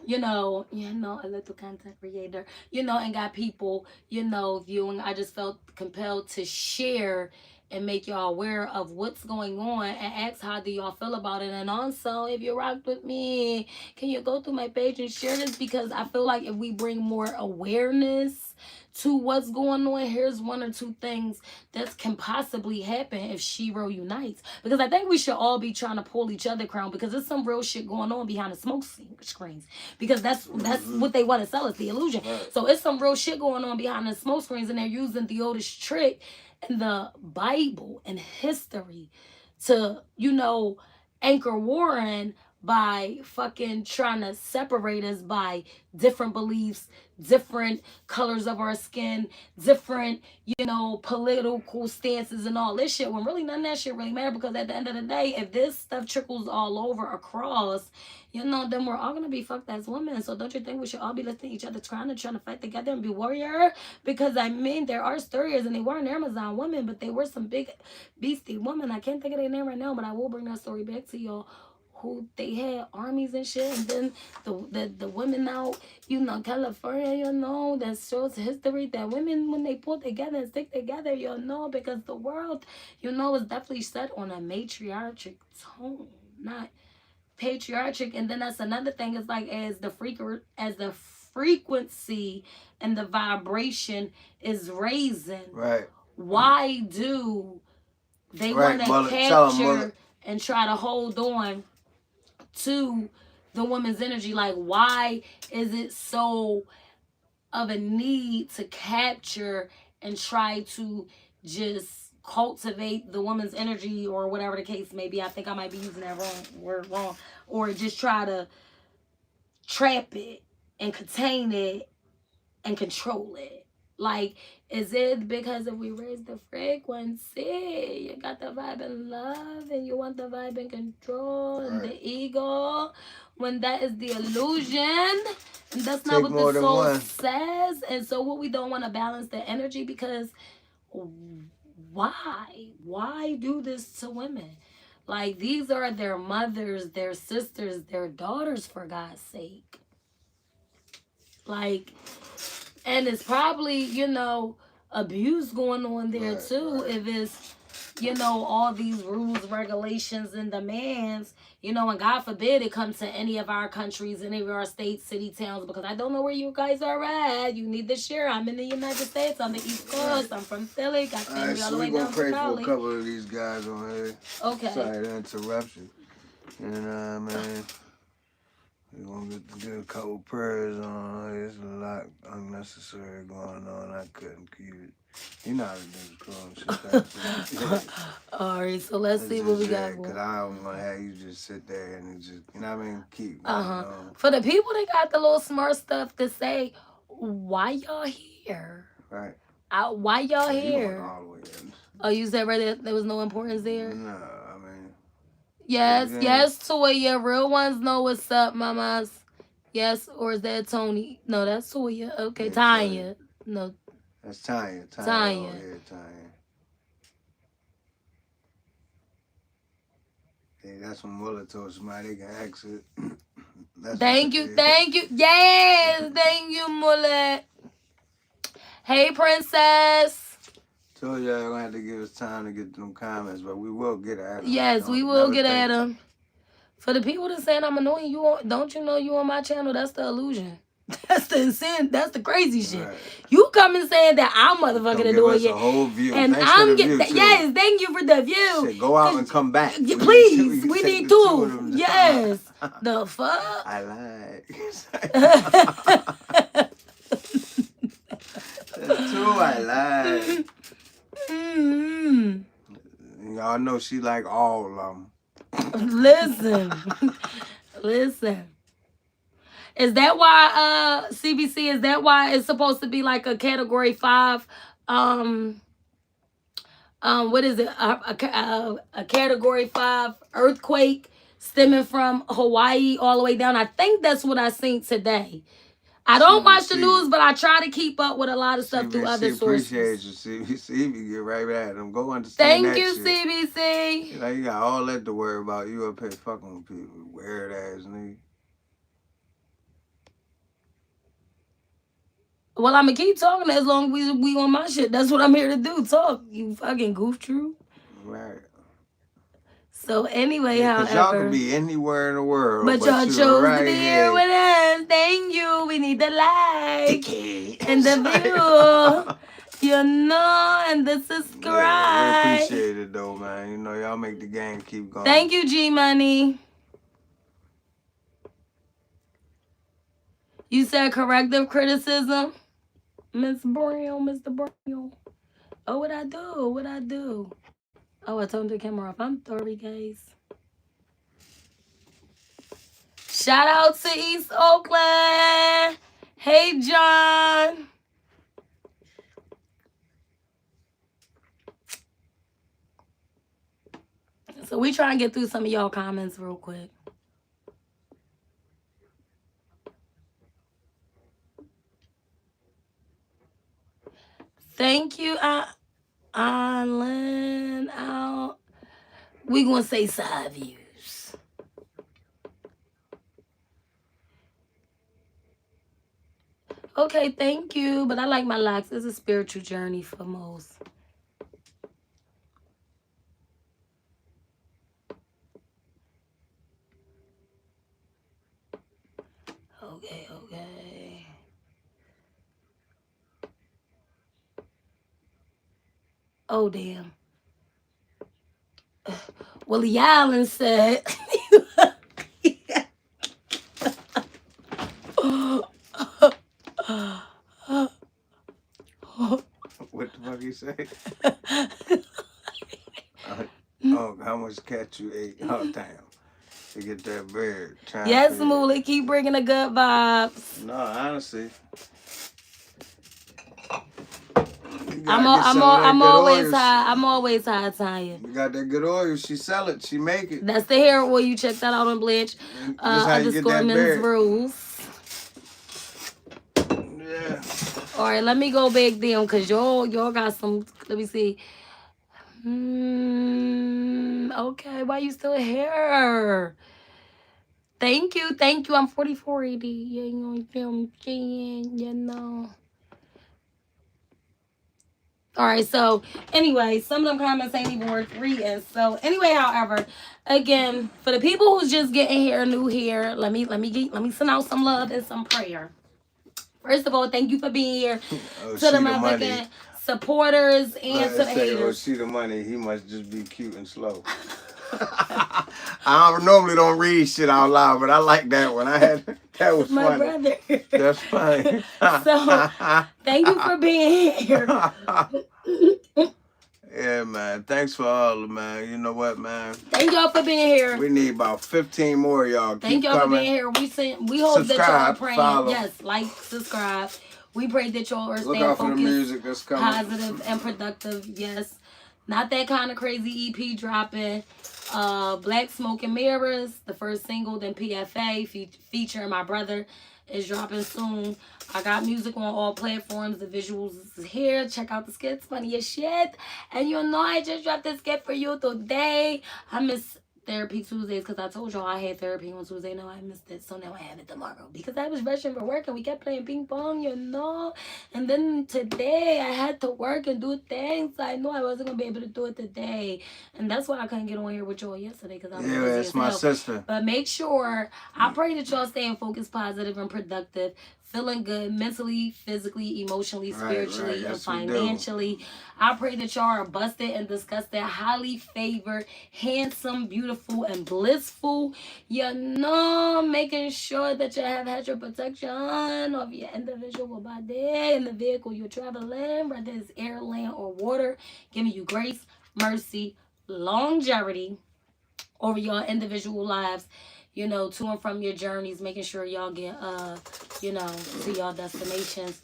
a little content creator, and got people, viewing, I just felt compelled to share and make y'all aware of what's going on and ask how do y'all feel about it. And also, if you rocked with me, can you go through my page and share this? Because I feel like if we bring more awareness to what's going on, here's one or two things that can possibly happen if Shiro unites. Because I think we should all be trying to pull each other crown, because there's some real shit going on behind the smoke screens. Because that's what they want to sell us, the illusion. So it's some real shit going on behind the smoke screens, and they're using the oldest trick in the Bible and history to, anchor war in, by fucking trying to separate us by different beliefs, different colors of our skin, different, political stances and all this shit, when really none of that shit really matter. Because at the end of the day, if this stuff trickles all over across, then we're all gonna be fucked as women. So don't you think we should all be listening to each other, trying to fight together and be warrior? Because there are stories, and they weren't Amazon women, but they were some big beastie women. I can't think of their name right now, but I will bring that story back to y'all, who they had armies and shit. And then the women out, California, that shows history, that women, when they pull together and stick together, because the world, is definitely set on a matriarchic tone, not patriarchic. And then that's another thing, is like, as the frequency and the vibration is raising, right, why do they want to capture and try to hold on to the woman's energy? Like, why is it so of a need to capture and try to just cultivate the woman's energy, or whatever the case may be? I think I might be using that word wrong. Or just try to trap it and contain it and control it. Like, is it because if we raise the frequency, you got the vibe in love and you want the vibe in control and the ego, when that is the illusion, and that's not what the soul says? And so what we don't want to balance the energy, because why do this to women? Like, these are their mothers, their sisters, their daughters, for God's sake. Like, and it's probably, abuse going on there too. If it's, all these rules, regulations, and demands, and God forbid it comes to any of our countries, any of our states, city, towns, because I don't know where you guys are at. You need to share. I'm in the United States, on the East Coast. I'm from Philly. Got family all the way down to Cali. We're going to pray for a couple of these guys on here. Okay. Sorry, the interruption. You know what I mean? We're going to get a couple prayers on. There's a lot unnecessary going on. I couldn't keep it. You know how to do this. All right, so let's see what we got. Because I don't want to have you just sit there and just, keep going. For the people that got the little smart stuff to say, why y'all here? Right. Why y'all here? All the way in. Oh, you said right there was no importance there? No, I mean. Yes, Toya. Real ones know what's up, mamas. Yes, or is that Tony? No, that's Toya. Okay, yeah, Tanya. No. That's Tanya. Tanya. Oh, yeah, Tanya. Yeah, that's when Muller told somebody they can exit. Thank you. Yes, thank you, Muller. Hey, Princess. Told y'all gonna have to give us time to get them comments, but we will get at them. Yes, we will get at them. For the people that saying I'm annoying you, don't you know you on my channel? That's the illusion. That's the sin. That's the crazy shit. Right. You coming saying that I'm motherfucking annoying you. A whole view. And thanks I'm getting that. Yes, thank you for the view. Shit, go out and come back. Please, we need two. Yes. The fuck? I lied. That's true. I lied. Y'all know she like all of them. Listen. Is that why CBC? Is that why it's supposed to be like a category 5? What is it? A category 5 earthquake stemming from Hawaii all the way down. I think that's what I seen today. I don't watch the news, but I try to keep up with a lot of stuff through other sources. Appreciate you, CBC. Get right at them. Go understand that shit. Thank you, CBC. You got all that to worry about. You up here fucking with people. Weird ass nigga. Well, I'm going to keep talking as long as we on my shit. That's what I'm here to do. Talk, you fucking goof true. Right. So anyway, however. Y'all can be anywhere in the world. But y'all chose to be here with us. Thank you. We need the like and the view. And the subscribe. Yeah, we appreciate it though, man. Y'all make the game keep going. Thank you, G Money. You said corrective criticism. Mr. Brown. Oh, what I do? Oh, I turned the camera off. I'm sorry, guys. Shout out to East Oakland. Hey, John. So we try and get through some of y'all comments real quick. Thank you, Lynn. We gonna say side views. Okay, thank you. But I like my locks. It's a spiritual journey for most. Oh, damn. Willie Allen said. What the fuck you say? How much cat you ate? Oh, damn. To get that bird. Yes, Moolah, keep bringing the good vibes. No, honestly. I'm always high. I'm always high, Tanya. You got that good oil. She sell it. She make it. That's the hair oil. You check that out on Blanche. Underscore Men's Rules. Yeah. All right, let me go back down because y'all got some. Let me see. Okay, why you still here? Thank you. I'm 4480. You know what I'm saying? You know. All right, so anyway, some of them comments ain't even worth reading. So anyway, however, again, for the people who's just getting here, new here, let me send out some love and some prayer. First of all, thank you for being here. To the motherfucking supporters and to the haters. See the money, he must just be cute and slow. I normally don't read shit out loud, but I like that one. That was my funny. Brother. That's funny. So thank you for being here. Yeah, man. Thanks for all, man. You know what, man? Thank y'all for being here. We need about 15 more of y'all. Thank y'all for being here. We hope that y'all are praying. Follow. Yes, like, subscribe. We pray that y'all are staying focused, positive, and productive. Yes. Not that kind of crazy EP dropping. Black Smoke and Mirrors, the first single, then PFA, featuring my brother, is dropping soon. I got music on all platforms. The visuals is here. Check out the skits. Funny as shit. And you know I just dropped this skit for you today. I miss Therapy Tuesdays because I told y'all I had therapy on Tuesday. No, I missed it. So now I have it tomorrow because I was rushing for work and we kept playing ping pong, you know. And then today I had to work and do things. I knew I wasn't going to be able to do it today. And that's why I couldn't get on here with y'all yesterday because I was busy that's my sister. But make sure, I pray that y'all staying focused, positive, and productive. Feeling good mentally, physically, emotionally, spiritually, and financially. I pray that y'all are busted and disgusted, highly favored, handsome, beautiful, and blissful. You know, making sure that you have had your protection of your individual body in the vehicle you're traveling, whether it's air, land, or water, giving you grace, mercy, longevity over your individual lives, you know, to and from your journeys, making sure y'all get, you know, to y'all destinations.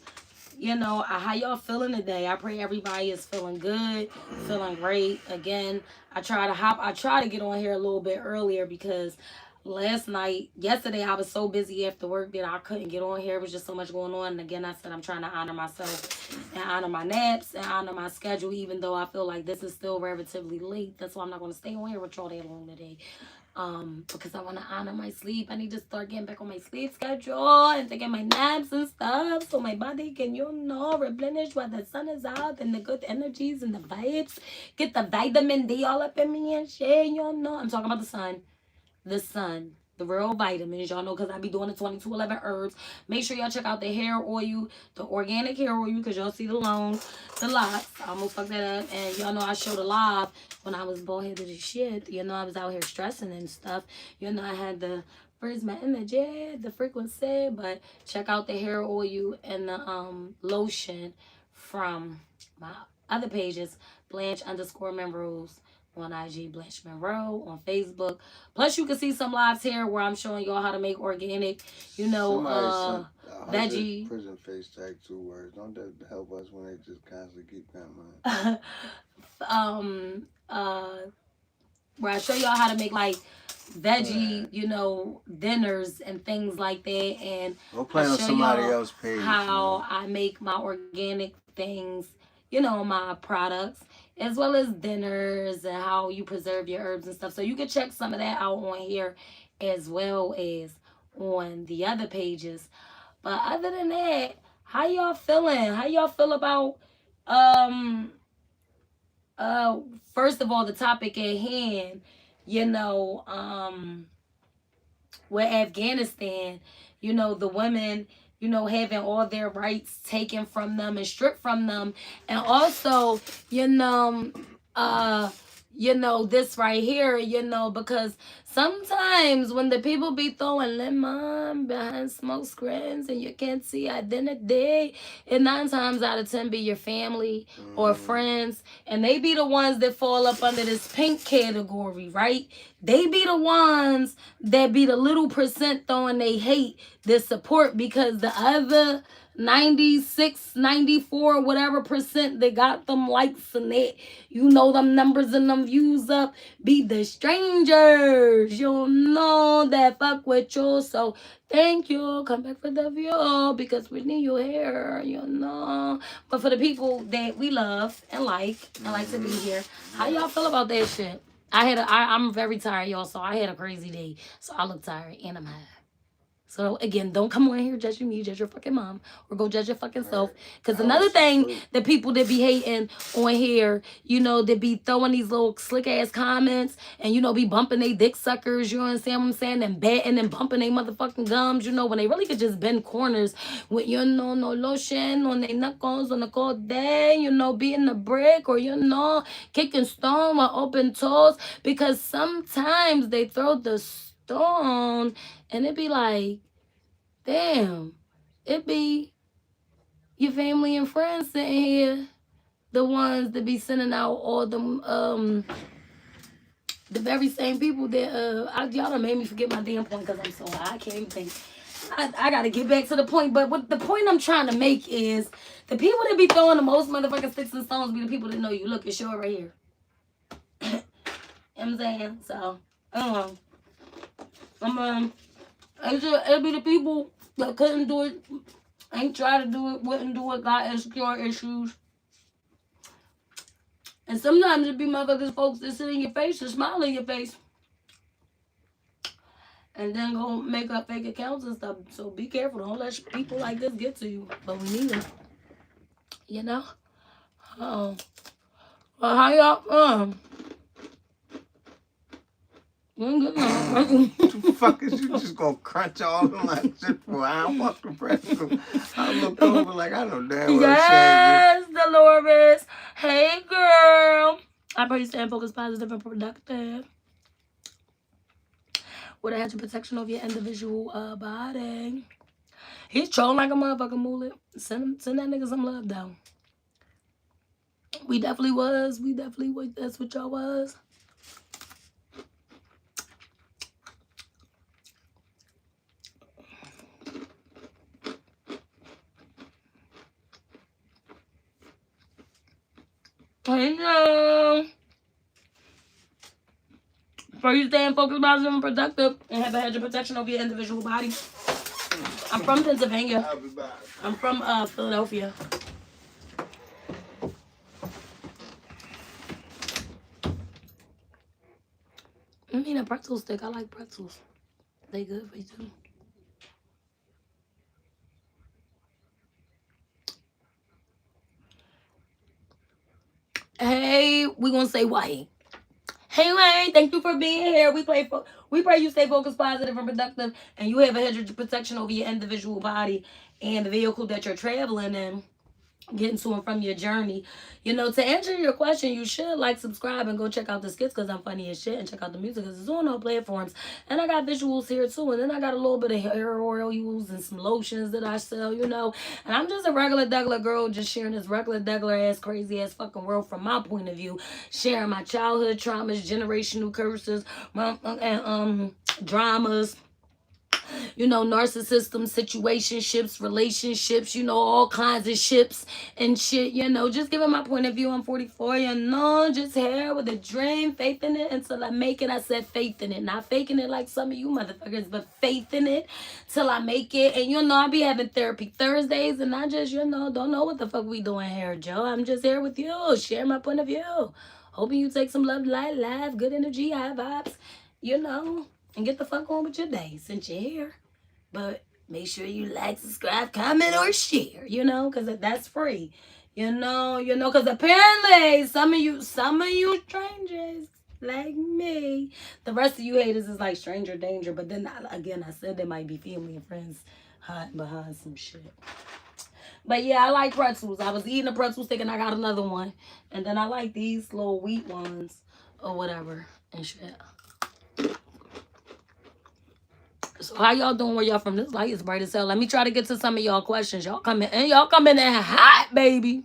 You know, how y'all feeling today? I pray everybody is feeling good, feeling great. Again, I try to get on here a little bit earlier because yesterday, I was so busy after work that I couldn't get on here. It was just so much going on. And again, I said I'm trying to honor myself and honor my naps and honor my schedule, even though I feel like this is still relatively late. That's why I'm not going to stay on here with y'all that long today. Because I want to honor my sleep. I need to start getting back on my sleep schedule and taking my naps and stuff so my body can, you know, replenish while the sun is out and the good energies and the vibes. Get the vitamin D all up in me and shit, you know. I'm talking about the sun. The real vitamins, y'all know, because I be doing the 2211 herbs. Make sure y'all check out the hair oil, the organic hair oil, because y'all see the locks. I almost fucked that up. And y'all know I showed a live when I was bald-headed as shit. You know, I was out here stressing and stuff. You know, I had the where's my energy, the frequency. But check out the hair oil and the lotion from my other pages, Blanche_Memrose on IG, Blanche Monroe on Facebook. Plus, you can see some lives here where I'm showing y'all how to make organic, you know, veggie. Prison face tag 2 words. Don't that help us when they just constantly keep coming? Where I show y'all how to make like veggie, you know, dinners and things like that. And we'll play on somebody else's page. How I make my organic things, you know, my products, as well as dinners and how you preserve your herbs and stuff. So you can check some of that out on here as well as on the other pages. But other than that, how y'all feeling? How y'all feel about first of all, the topic at hand, you know, with Afghanistan, you know, the women, having all their rights taken from them and stripped from them. And also, you know, this right here, because sometimes when the people be throwing lemon behind smoke screens and you can't see identity, and 9 times out of 10 be your family or friends, and they be the ones that fall up under this pink category, right? They be the ones that be the little percent throwing they hate, this support, because the other 96, 94, whatever percent that got them likes and that, them numbers and them views up, be the strangers, that fuck with you. So thank you. Come back for the view because we need you here, But for the people that we love and like to be here, how y'all feel about that shit? I'm very tired, y'all, so I had a crazy day. So I look tired and I'm high. So again, don't come on here judging me, judge your fucking mom, or go judge your fucking self. Because another thing, the people that be hating on here, that be throwing these little slick ass comments and be bumping they dick suckers, you understand what I'm saying, and batting and bumping they motherfucking gums, when they really could just bend corners with no lotion on their knuckles on the cold day, beating the brick or kicking stone with open toes, because sometimes they throw the stone and it be like, damn, it be your family and friends sitting here, the ones that be sending out all them the very same people that y'all done made me forget my damn point because I'm so high. I can't even think. I gotta get back to the point, but what the point I'm trying to make is the people that be throwing the most motherfucking sticks and stones be the people that know you. Look, it's short right here. You know what I'm saying? So, it'll be the people that couldn't do it, ain't try to do it, wouldn't do it, got insecure issues. And sometimes it be motherfuckers, folks that sit in your face and smile in your face. And then go make up fake accounts and stuff. So be careful. Don't let people like this get to you. But we need them. Well, how y'all, What the fuck is you just gonna crunch all of my shit for? I don't want to press them. I looked over like I know damn well. Yes, Dolores. Hey, girl. I pray you stay focused, positive, and productive. Would have had your protection over your individual body. He's trolling like a motherfucking mullet. Send that nigga some love, though. We definitely was. That's what y'all was. I know. For you staying focused, positive, and productive, and have a hedge of protection over your individual body. I'm from Pennsylvania. I'm from Philadelphia. I mean, a pretzel stick. I like pretzels. They good for you too. Hey, we gonna say White. Hey, Wayne, thank you for being here. We pray you stay focused, positive, and productive, and you have a hedge of protection over your individual body and the vehicle that you're traveling in, getting to and from your journey. To answer your question, you should like, subscribe, and go check out the skits because I'm funny as shit, and check out the music because it's on all platforms. And I got visuals here too, and then I got a little bit of hair oil use and some lotions that I sell, and I'm just a regular girl just sharing this regular ass crazy ass fucking world from my point of view, sharing my childhood traumas, generational curses, and dramas, narcissism, situationships, relationships, all kinds of ships and shit, just giving my point of view. I'm 44, just here with a dream, faith in it until I make it. I said faith in it, not faking it like some of you motherfuckers, but faith in it till I make it. And I be having therapy Thursdays, and I just, don't know what the fuck we doing here, Joe. I'm just here with you, share my point of view. Hoping you take some love, light, laugh, good energy, high vibes, and get the fuck on with your day since you're here. But make sure you like, subscribe, comment, or share, because that's free. Because apparently some of you strangers like me, the rest of you haters is like stranger danger. But then again, I said they might be family and friends. hiding behind some shit. But yeah, I like pretzels. I was eating a pretzel stick and I got another one. And then I like these little wheat ones or whatever and shit. So how y'all doing where y'all from? This light is bright as hell. Let me try to get to some of y'all questions. Y'all coming in hot, baby.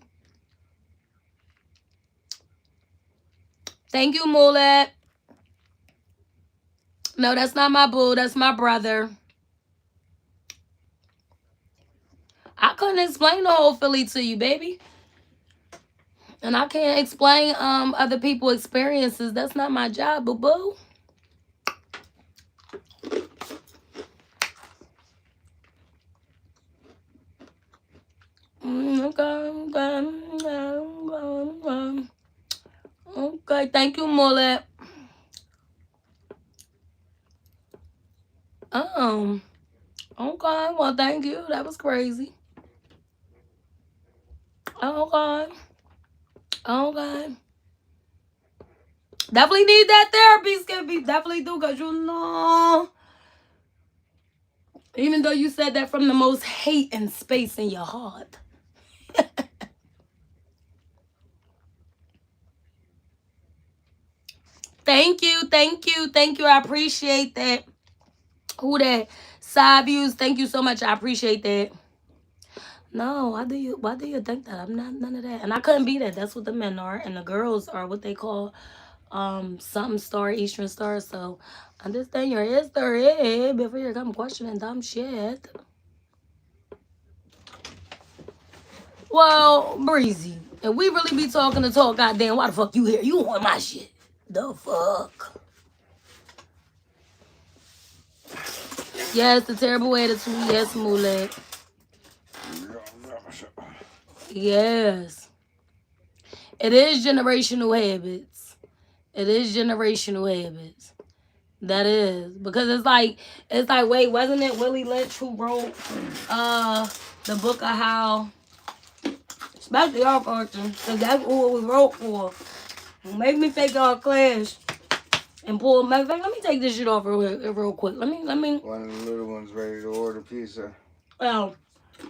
Thank you, Mullet. No, that's not my boo. That's my brother. I couldn't explain the whole Philly to you, baby. And I can't explain other people's experiences. That's not my job, boo-boo. Okay, thank you, Mullet. Okay, well, thank you. That was crazy. Okay. Definitely need that therapy, Skippy. Definitely do, because you know, even though you said that from the most hate and space in your heart. Thank you. I appreciate that. Who that? Side views. Thank you so much. I appreciate that. No, why do you think that? I'm not none of that. And I couldn't be that. That's what the men are. And the girls are what they call something star, Eastern Star. So understand your history before you come questioning dumb shit. Well, Breezy, if we really be talking to talk, goddamn, why the fuck you here? You want my shit. The fuck? Yes, the terrible attitude. Yes, Mulek. Yes. It is generational habits. That is. Because it's like, wait, wasn't it Willie Lynch who wrote the book of how, especially our culture, because that's what we wrote for. Make me take our class and pull. Matter of fact, let me take this shit off real quick. Let me. One of the little ones ready to order pizza. Oh,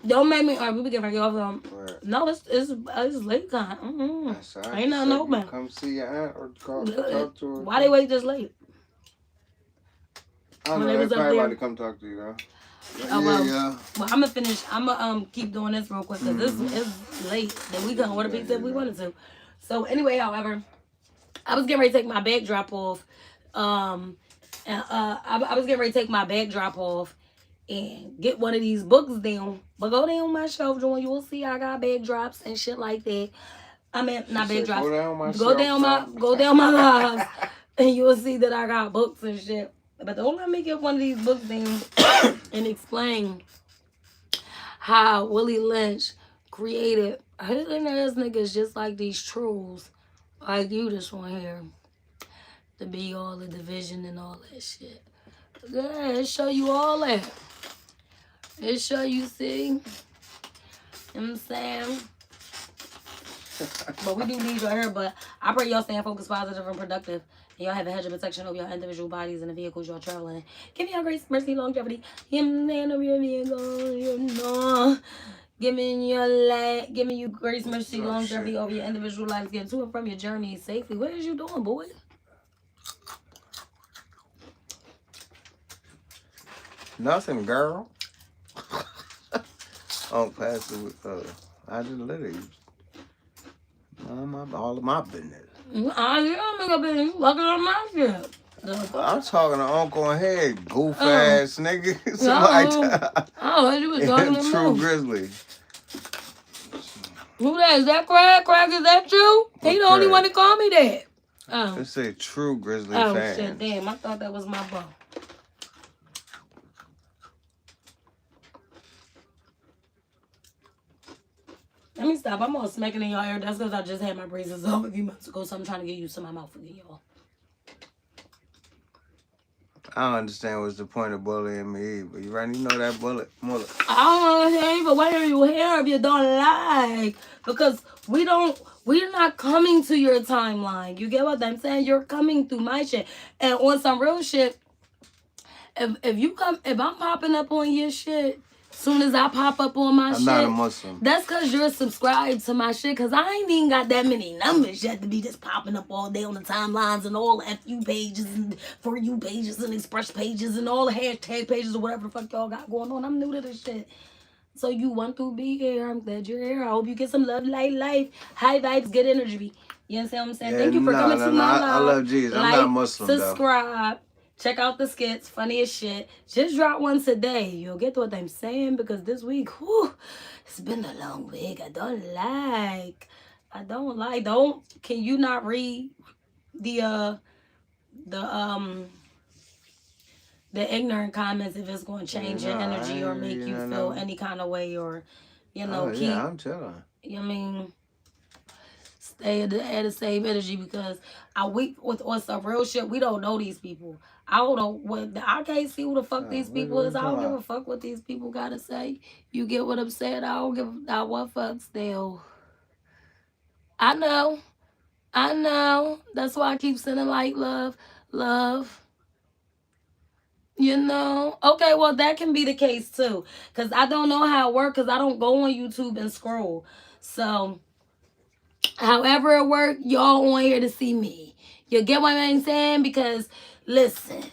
don't make me. All right, we can get off them. Right. No, it's late time. Mm-hmm. Ain't nothing open. Come see your aunt or talk to her. Why they wait this late? I don't know. They probably about to come talk to you, though. Oh, well, I'm gonna finish. I'm gonna keep doing this real quick because this is late. Then we can order pizza if we wanted to. So anyway, however, I was getting ready to take my bag drop off. I was getting ready to take my bag drop off and get one of these books down. But go down my shelf, Joan. You will see I got bag drops and shit like that. I mean, not bag drops. Go down my lives, and you will see that I got books and shit. But don't let me get one of these books down and explain how Willie Lynch created hidden ass niggas just like these trolls, like you, this one here, to be all the division and all that shit. Yeah, it show you all that. It show you, see? You know what I'm saying? But we do need y'all here, but I pray y'all staying focused, positive, and productive. And y'all have a hedge of protection over your individual bodies and the vehicles y'all traveling in. Give me your grace, mercy, longevity. You know, your vehicle, you know. Give me you grace, mercy, longevity over your individual lives. Getting to and from your journey safely. What is you doing, boy? Nothing, girl. Oh, pass it with, I just literally, all of my business. I don't make a business. Fucking on my shit. I'm talking to Uncle and Head, goof ass nigga. Somebody you was talking to True Grizzly. Who that? Is that Craig? Craig, is that you? He the only one that called me that. Oh. Let's say True Grizzly fan. Oh, shit, damn. I thought that was my bro. Let me stop. I'm all smacking in y'all ear. That's because I just had my braces off a few months ago, so I'm trying to get used to my mouth again, y'all. I don't understand what's the point of bullying me, but you right, you know that bullet. I don't understand, but why are you here if you don't like? Because we're not coming to your timeline. You get what I'm saying? You're coming through my shit. And on some real shit, if I'm popping up on your shit, Soon as I pop up on my I'm shit, not a Muslim. that's because you're subscribed to my shit. Because I ain't even got that many numbers yet to be just popping up all day on the timelines and all the FU pages and For You pages and Express pages and all the hashtag pages or whatever the fuck y'all got going on. I'm new to this shit. So you want to be here. I'm glad you're here. I hope you get some love, life, high vibes, good energy. You understand what I'm saying? Yeah, Thank you for coming to my live. I love Jesus. I'm not Muslim, subscribe. Check out the skits, funny as shit. Just drop one today. You'll get what I'm saying because this week, whew, it's been a long week. I don't like. Can you not read the the ignorant comments if it's going to change your energy or make you feel any kind of way or, keep. I'm telling. I mean, stay at the same energy because we with some real shit. We don't know these people. I don't know what I can't see who the fuck these people is. I don't give a fuck what these people gotta say. You get what I'm saying? I don't give a what fuck still. I know. That's why I keep sending like love. Okay, well that can be the case too, cause I don't know how it works, cause I don't go on YouTube and scroll. So, however it works, y'all on here to see me. You get what I'm saying? Because listen,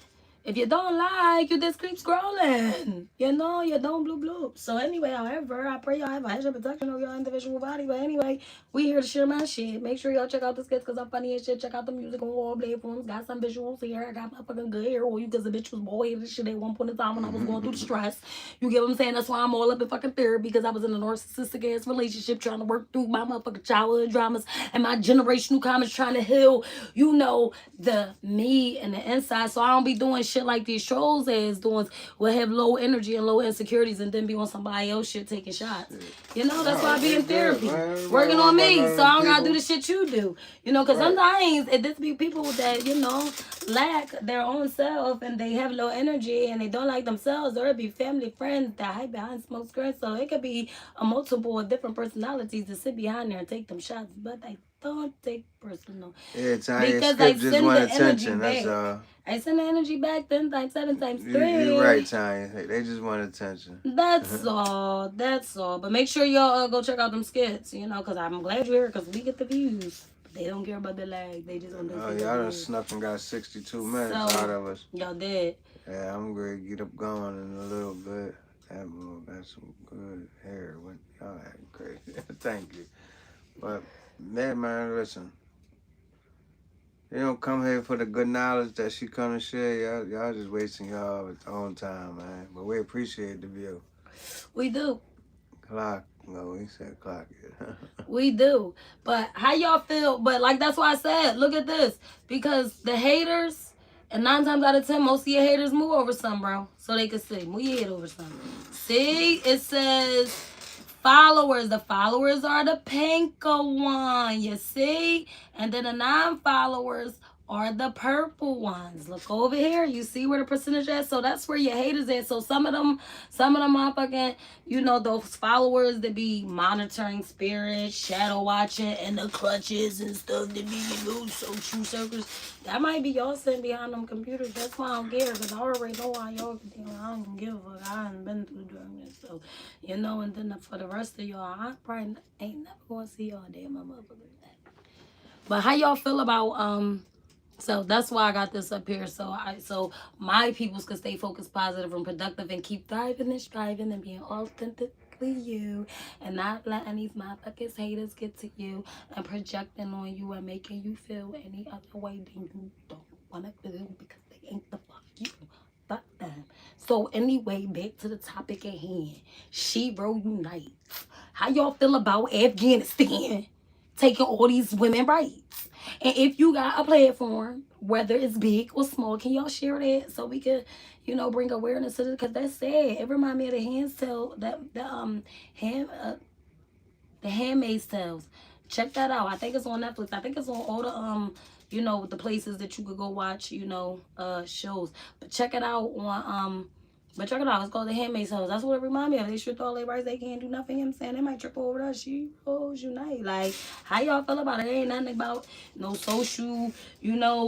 if you don't like, you just keep scrolling. You don't blue. So anyway, however, I pray y'all have a hedge of protection over your individual body. But anyway, we here to share my shit. Make sure y'all check out the skits because I'm funny as shit. Check out the music on all platforms. Got some visuals here. I got my fucking good hair on you because the bitch was boy this shit at one point in time when I was going through the stress. You get what I'm saying? That's why I'm all up in fucking therapy because I was in a narcissistic ass relationship trying to work through my motherfucking childhood dramas and my generational comments trying to heal, the me and the inside. So I don't be doing shit like these trolls ass doing will have low energy and low insecurities and then be on somebody else shit taking shots. That's why I be in therapy. Working on me. So I don't gotta do the shit you do. Because sometimes it just be people that, lack their own self and they have low energy and they don't like themselves, or it be family friends that hide behind smoke screens. So it could be a multiple of different personalities that sit behind there and take them shots. But I don't take personal. Yeah, because I send the attention. That's all. I send the energy back 10 times, 7 times 3. You're right, Tanya. They just want attention. That's all. But make sure y'all go check out them skits, because I'm glad you're here because we get the views. They don't care about the lag. They just want to y'all done snuck and got 62 minutes out of us. Y'all did. Yeah, I'm going to get up going in a little bit. That move got some good hair. Y'all acting crazy. Thank you. But, man, listen. You don't come here for the good knowledge that she come and share. Y'all just wasting y'all own time, man. But we appreciate the view. We do. Clock. No, he said clock it. We do. But how y'all feel? But that's why I said, look at this. Because the haters, and 9 times out of 10, most of your haters move over some, bro. So they can see. Move your head over some. See? It says followers. The followers are the pink one. You see? And then the non-followers are the purple ones. Look over here. You see where the percentage is? So that's where your haters at. So some of them motherfucking, those followers that be monitoring spirits, shadow watching, and the clutches and stuff that be in those social circles. That might be y'all sitting behind them computers. That's why I don't care. Because I already know why y'all, I don't give a fuck. I haven't been through doing this. So, and then for the rest of y'all, I probably ain't never going to see y'all damn motherfuckers. But how y'all feel about, so that's why I got this up here. So my peoples could stay focused, positive, and productive and keep thriving and striving and being authentically you and not letting these motherfuckers haters get to you and projecting on you and making you feel any other way than you don't want to feel because they ain't the fuck you. Fuck them. So anyway, back to the topic at hand. Shiro Unite. How y'all feel about Afghanistan taking all these women rights? And if you got a platform, whether it's big or small, can y'all share that so we could, bring awareness to this? Because that's sad. It reminds me of the Handmaid's Tale, the Handmaid's Tales. Check that out. I think it's on Netflix. I think it's on all the the places that you could go watch, shows. But check it out on But check it out, it's called The Handmaid's Tale. That's what it reminds me of. They stripped all their rights, they can't do nothing. You know what I'm saying? They might trip over that. She rose unite. Like, how y'all feel about it? It ain't nothing about no social,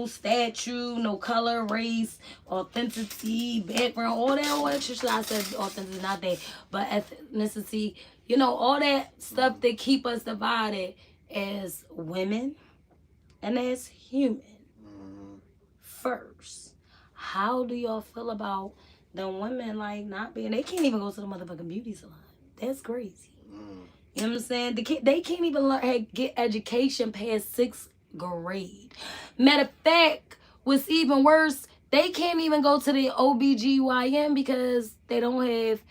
statue, no color, race, authenticity, background, all that shit. I said authenticity, not that, but ethnicity, all that stuff that keep us divided as women and as human. First, how do y'all feel about the women like not being? They can't even go to the motherfucking beauty salon. That's crazy. You know what I'm saying? They can't even get education past 6th grade. Matter of fact, what's even worse, they can't even go to the OBGYN because they don't have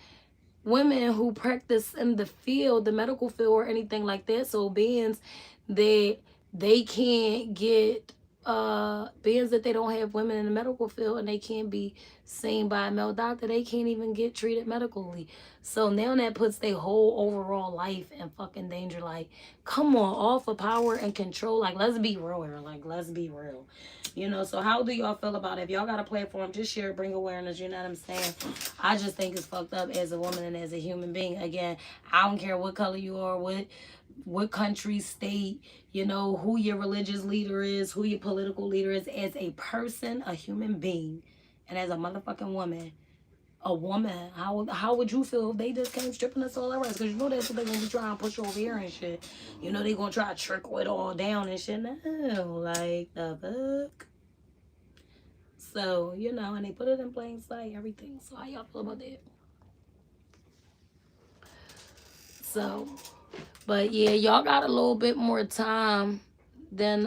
women who practice in the field, the medical field, or anything like that. So beings that they can't get beings that they don't have women in the medical field and they can't be seen by a male doctor, they can't even get treated medically. So now that puts their whole overall life in fucking danger. Like, come on, all for power and control. Like, let's be real here. Like, let's be real. So how do y'all feel about it? If y'all got a platform, just share, bring awareness. You know what I'm saying? I just think it's fucked up as a woman and as a human being. Again, I don't care what color you are, what country, state, who your religious leader is, who your political leader is. As a person, a human being, and as a motherfucking woman, how would you feel if they just came stripping us all around? Because that's what they're going to be trying to push over here and shit. They're going to try to trickle it all down and shit. No, like, the fuck? So, and they put it in plain sight, everything. So, how y'all feel about that? So, but yeah, y'all got a little bit more time than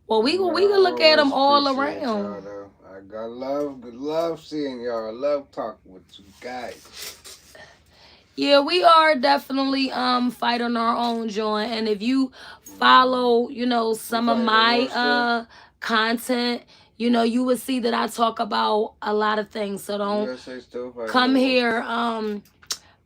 well, we can look at them all around. I got love seeing y'all. Love talking with you guys. Yeah, we are definitely fighting our own joint, and if you follow, some of my content, you would see that I talk about a lot of things. So don't come here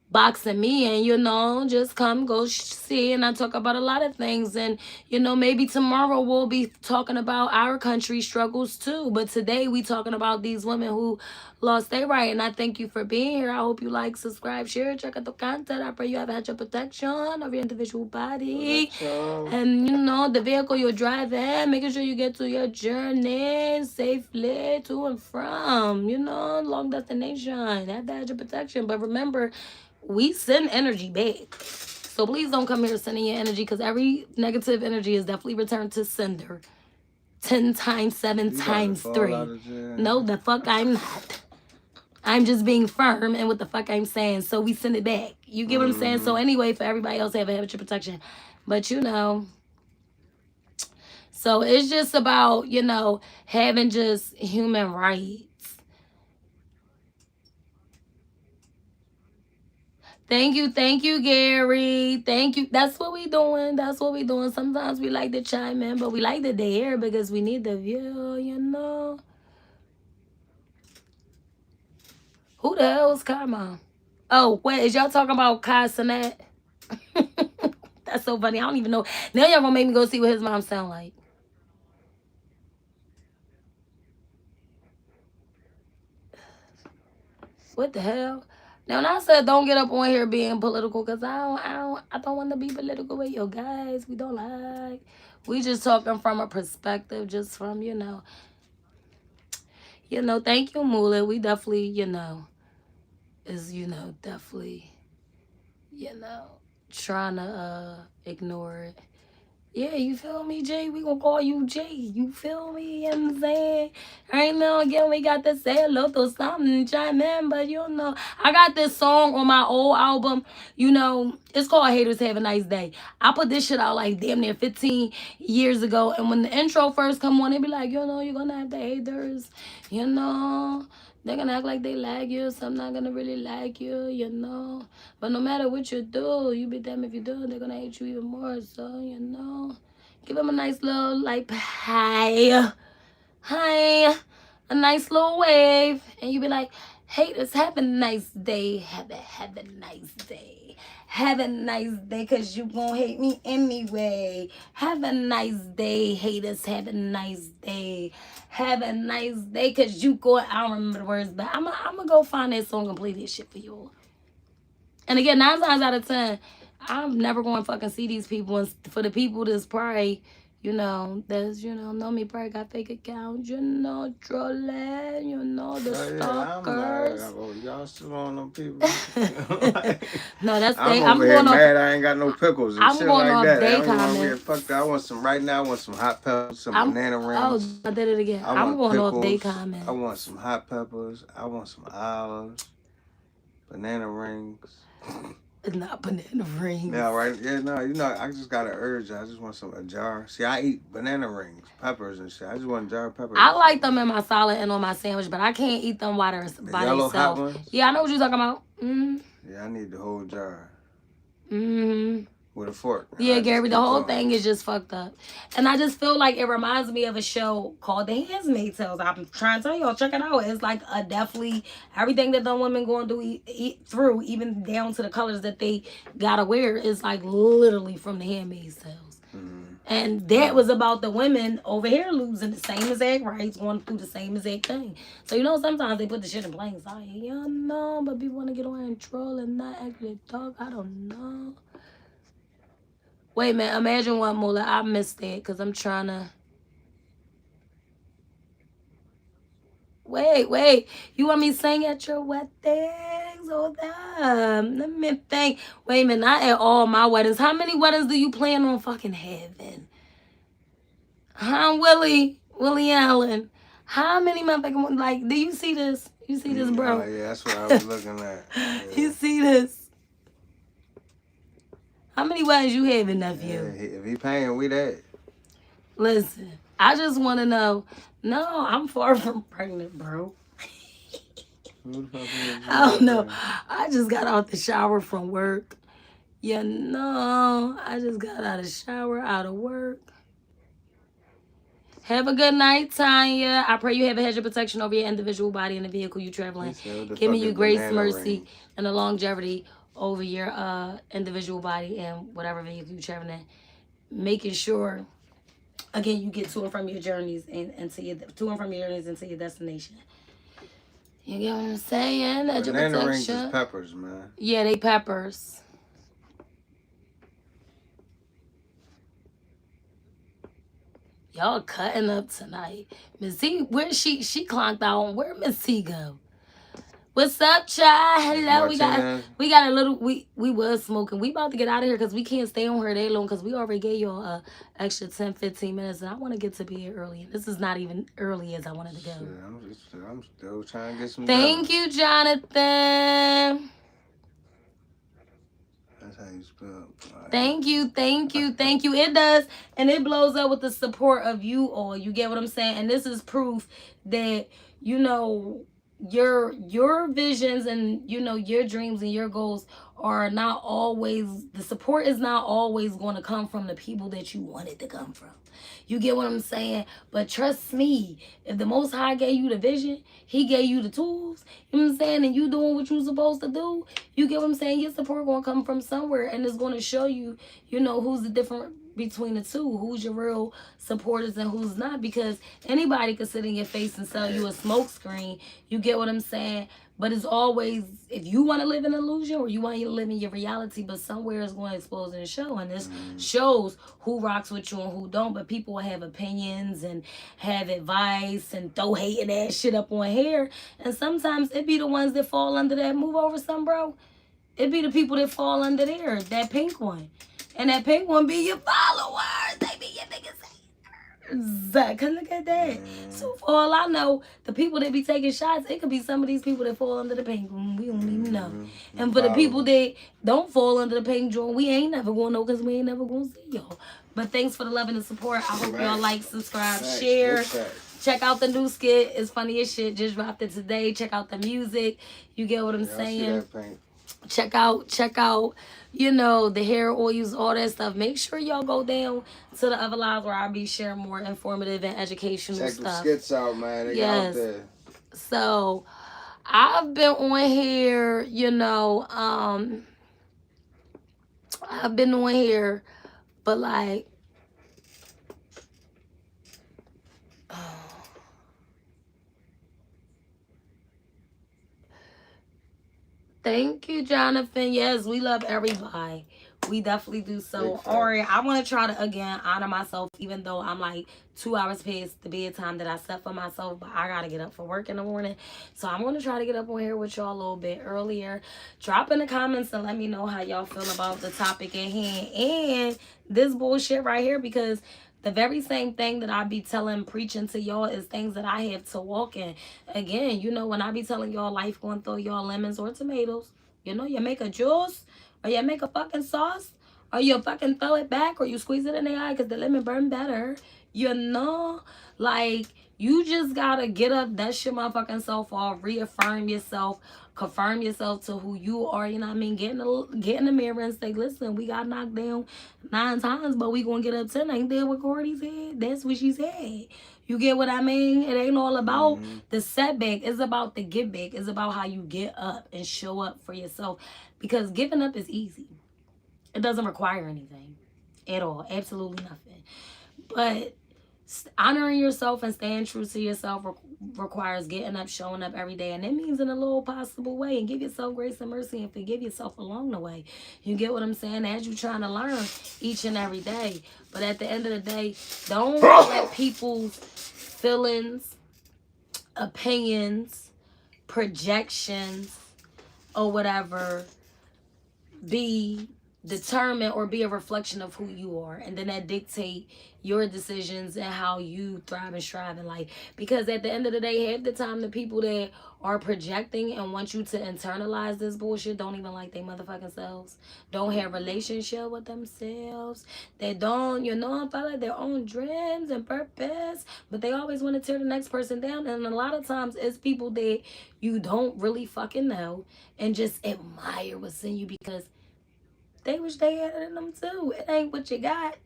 boxing me and just come go see, and I talk about a lot of things, and maybe tomorrow we'll be talking about our country struggles too, but today we talking about these women who lost their right. And I thank you for being here. I hope you like, subscribe, share, check out the content. I pray you have had your protection of your individual body and the vehicle you're driving, making sure you get to your journey safely to and from long destination. Have had your protection, but remember, we send energy back. So please don't come here sending your energy, because every negative energy is definitely returned to sender. 10 times, 7 times 3. No, the fuck I'm not. I'm just being firm in what the fuck I'm saying. So we send it back. You get what I'm saying? So anyway, for everybody else, have your protection. But so it's just about, having just human rights. Thank you, Gary. Thank you. That's what we doing. Sometimes we like to chime in, but we like to dare because we need the view, Who the hell is Karma? Oh, wait, is y'all talking about Kai Sinat? That's so funny. I don't even know. Now y'all gonna make me go see what his mom sound like. What the hell? Now, when I said don't get up on here being political, because I don't want to be political with you guys. We don't like. We just talking from a perspective, just from, thank you, Moolah. We definitely, is, definitely, trying to ignore it. Yeah, you feel me, Jay? We gonna call you Jay. You feel me? You know what I'm saying? Right now, again, we got to say a little something, chime in, but I got this song on my old album. It's called Haters Have a Nice Day. I put this shit out like damn near 15 years ago, and when the intro first come on, they be like, you're gonna have the haters, they're gonna act like they like you, some not gonna really like you, But no matter what you do, you be damned if you do, they're gonna hate you even more. So, give them a nice little, like, hi, a nice little wave. And you be like, Haters, have a nice day. Have a nice day. Have a nice day, cause you gon' hate me anyway. Have a nice day, haters. Have a nice day. Have a nice day, cause you go. I don't remember the words, but I'm gonna go find that song and play this shit for you. And again, 9 times out of 10, I'm never going to fucking see these people. And for the people that's probably, that's, know me, probably got fake accounts, trolling, the stalkers. Y'all still on them people. Like, no, that's I'm they. over I'm here going mad off. I ain't got no pickles and I'm shit going like off that. they I don't want comments. fuck that. I want some right now. I want some hot peppers, some banana rings. Oh, I did it again. I I'm want going pickles. off they comments. I want some hot peppers. I want some olives, banana rings. It's not banana rings. Yeah, right. Yeah, no, I just got an urge. I just want a jar. See, I eat banana rings, peppers and shit. I just want a jar of peppers. I like them in my salad and on my sandwich, but I can't eat them by yellow hot themselves. ones? Yeah, I know what you're talking about. Mm-hmm. Yeah, I need the whole jar. Mm-hmm. With a fork. Yeah, Gary, the whole thing is just fucked up. And I just feel like it reminds me of a show called The Handmaid's Tales. I'm trying to tell y'all, check it out. It's like definitely everything that the women going to through, even down to the colors that they gotta wear, is like literally from The Handmaid's Tales. Mm-hmm. And that was about the women over here losing the same exact rights, going through the same exact thing. So, sometimes they put the shit in plain sight. But people want to get on and troll and not actually talk. I don't know. Wait a minute, imagine one, Moolah. I missed that because I'm trying to. Wait. You want me to sing at your weddings? Hold up. Let me think. Wait a minute, not at all my weddings. How many weddings do you plan on fucking having? Huh, Willie Allen? How many motherfucking, like, do you see this? You see this, bro? Oh, yeah, that's what I was looking at. Yeah. You see this? How many weddings you having, nephew? Yeah, if he paying, we that. Listen, I just want to know. No, I'm far from pregnant, bro. I don't know. I just got out the shower from work. I just got out of the shower, out of work. Have a good night, Tanya. I pray you have a hedge of protection over your individual body and the vehicle you're traveling. Giving you grace, mercy, and a longevity over your individual body and whatever vehicle you're traveling in. Making sure, again, you get to and from your journeys and into your destination. You get what I'm saying? Banana rings is peppers, man. Yeah, they peppers. Y'all cutting up tonight. Miss T, where she clonked out? Where Miss T go? What's up, child? Hello, we got a little. We was smoking. We about to get out of here because we can't stay on here that long because we already gave y'all extra 10-15 minutes, and I want to get to bed early. This is not even early as I wanted to go. Shit, I'm still trying to get some. Thank you, Jonathan. That's how you spell. Thank you. It does, and it blows up with the support of you all. You get what I'm saying? And this is proof that your visions and your dreams and your goals are not always, the support is not always going to come from the people that you want it to come from. You get what I'm saying? But trust me, if the Most High gave you the vision, he gave you the tools, you know what I'm saying, and you doing what you're supposed to do, you get what I'm saying, your support going to come from somewhere, and it's going to show you, who's the different between the two, who's your real supporters and who's not, because anybody could sit in your face and sell you a smoke screen. You get what I'm saying? But it's always, if you want to live in an illusion or you want to live in your reality, but somewhere is going to expose in the show. And this shows who rocks with you and who don't. But people will have opinions and have advice and throw hating ass shit up on here. And sometimes it be the ones that fall under that. Move over some, bro. It be the people that fall under there, that pink one. And that pink one be your followers. They be your biggest haters. Cause look at that. So for all I know, the people that be taking shots, it could be some of these people that fall under the pink one. We don't even know. And for the people that don't fall under the pink joint, we ain't never gonna know because we ain't never gonna see y'all. But thanks for the love and the support. I hope y'all like, subscribe, share. Check out the new skit. It's funny as shit. Just dropped it today. Check out the music. You get what I'm saying? Check out, the hair oils, all that stuff. Make sure y'all go down to the other lives where I'll be sharing more informative and educational stuff. Check the skits out, man. They out there. So, I've been on here, I've been on here, but like, thank you, Jonathan. Yes, we love everybody. We definitely do. So, Ari, I want to try to again honor myself, even though I'm like 2 hours past the bedtime that I set for myself. But I gotta get up for work in the morning, so I'm gonna try to get up on here with y'all a little bit earlier. Drop in the comments and let me know how y'all feel about the topic at hand and this bullshit right here, because the very same thing that I be telling, preaching to y'all is things that I have to walk in. Again, when I be telling y'all life going through y'all lemons or tomatoes, you make a juice or you make a fucking sauce or you fucking throw it back or you squeeze it in the eye because the lemon burn better. Like, you just gotta get up, dust your motherfucking self off, reaffirm yourself, confirm yourself to who you are. You know what I mean? Get in the mirror and say, listen, we got knocked down 9 times, but we gonna get up 10. Ain't that what Cordy said? That's what she said. You get what I mean? It ain't all about the setback. It's about the get back. It's about how you get up and show up for yourself. Because giving up is easy. It doesn't require anything at all. Absolutely nothing. But honoring yourself and staying true to yourself requires getting up, showing up every day. And it means in a little possible way. And give yourself grace and mercy and forgive yourself along the way. You get what I'm saying? As you're trying to learn each and every day. But at the end of the day, don't let people's feelings, opinions, projections, or whatever be determine or be a reflection of who you are, and then that dictate your decisions and how you thrive and strive in life. Because at the end of the day, half the time the people that are projecting and want you to internalize this bullshit don't even like their motherfucking selves, don't have relationship with themselves, they don't follow their own dreams and purpose, but they always want to tear the next person down. And a lot of times it's people that you don't really fucking know and just admire what's in you because they wish they had it in them too. It ain't what you got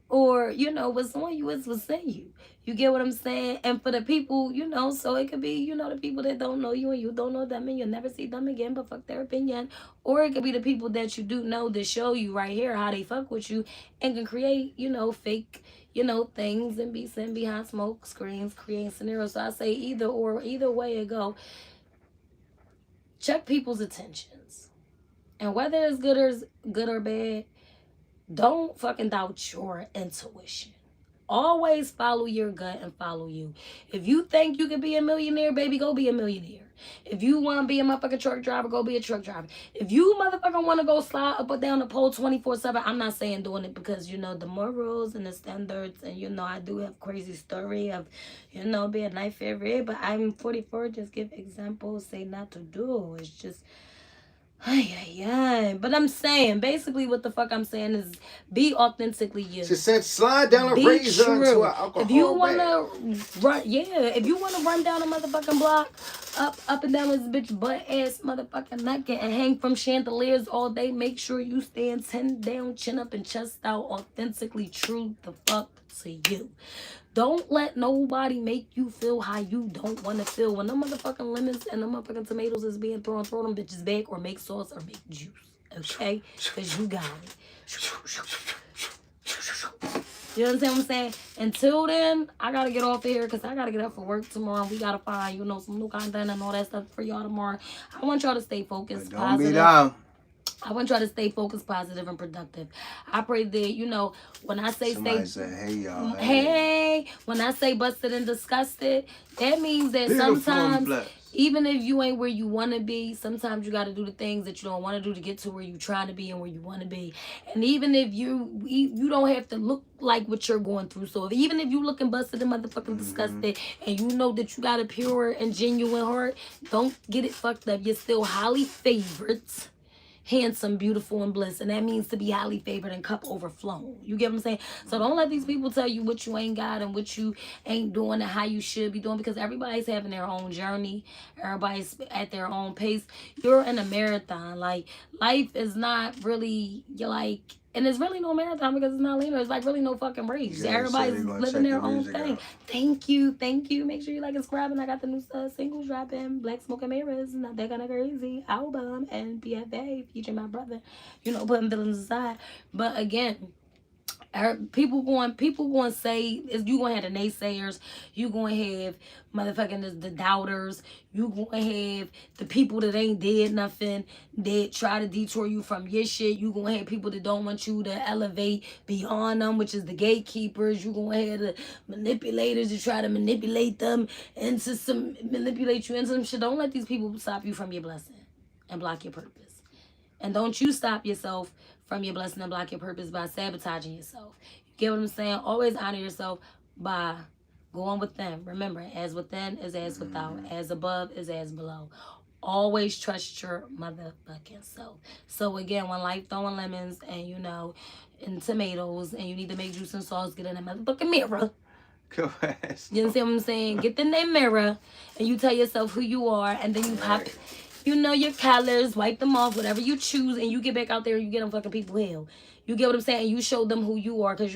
or, what's on you is what's in you. You get what I'm saying? And for the people, so it could be, the people that don't know you and you don't know them and you'll never see them again, but fuck their opinion. Or it could be the people that you do know that show you right here how they fuck with you and can create, fake, things and be sitting behind smoke screens, creating scenarios. So I say either way it go. Check people's attentions. And whether it's good or bad, don't fucking doubt your intuition. Always follow your gut and follow you. If you think you can be a millionaire, baby, go be a millionaire. If you want to be a motherfucking truck driver, go be a truck driver. If you motherfucking want to go slide up or down the pole 24/7, I'm not saying doing it because, the morals and the standards. And, I do have crazy story of, being a night favorite. But I'm 44, just give examples, say not to do. It's just... But I'm saying, basically what the fuck I'm saying is be authentically you. She said slide down a razor into an alcohol if you wanna if you wanna run down a motherfucking block, up and down this bitch butt ass motherfucking naked and hang from chandeliers all day, make sure you stand 10 down, chin up and chest out, authentically true the fuck to you. Don't let nobody make you feel how you don't want to feel. When them motherfucking lemons and them motherfucking tomatoes is being thrown, throw them bitches back or make sauce or make juice. Okay? Because you got it. You understand what I'm saying? Until then, I got to get off of here because I got to get up for work tomorrow. We got to find, some new content and all that stuff for y'all tomorrow. I want y'all to stay focused, positive. I want y'all to stay focused, positive, and productive. I pray that, when I say somebody say, hey, y'all. Hey. When I say busted and disgusted, that means that sometimes, even if you ain't where you want to be, sometimes you got to do the things that you don't want to do to get to where you're trying to be and where you want to be. And even if you don't have to look like what you're going through. So even if you looking busted and motherfucking disgusted and you know that you got a pure and genuine heart, don't get it fucked up. You're still highly favored, handsome, beautiful, and blessed. And that means to be highly favored and cup overflown. You get what I'm saying? So don't let these people tell you what you ain't got and what you ain't doing and how you should be doing, because everybody's having their own journey. Everybody's at their own pace. You're in a marathon. Like, life is not really, And it's really no marathon because it's not linear. It's like really no fucking race. Yeah, so Everybody's they gonna living check their your own music thing. out. Thank you. Make sure you like and subscribe. And I got the new singles dropping. Black Smoke and Mirrors. Not That Kind of Crazy album. And BFA featuring my brother. You know, putting feelings aside. But again, people going to say is you going to have the naysayers, you going to have motherfucking the doubters, you going to have the people that ain't did nothing, that try to detour you from your shit. You going to have people that don't want you to elevate beyond them, which is the gatekeepers. You going to have the manipulators that try to manipulate you into some shit. Don't let these people stop you from your blessing and block your purpose. And don't you stop yourself from your blessing and block your purpose by sabotaging yourself. You get what I'm saying? Always honor yourself by going within. Remember, as within is as without. As above is as below. Always trust your motherfucking self. So again, when life throwing lemons and and tomatoes and you need to make juice and sauce, get in that motherfucking mirror. Go ahead. You understand what I'm saying? Get in that mirror and you tell yourself who you are, and then you pop your colors, wipe them off, whatever you choose, and you get back out there and you get them fucking people hell. You get what I'm saying? You show them who you are, because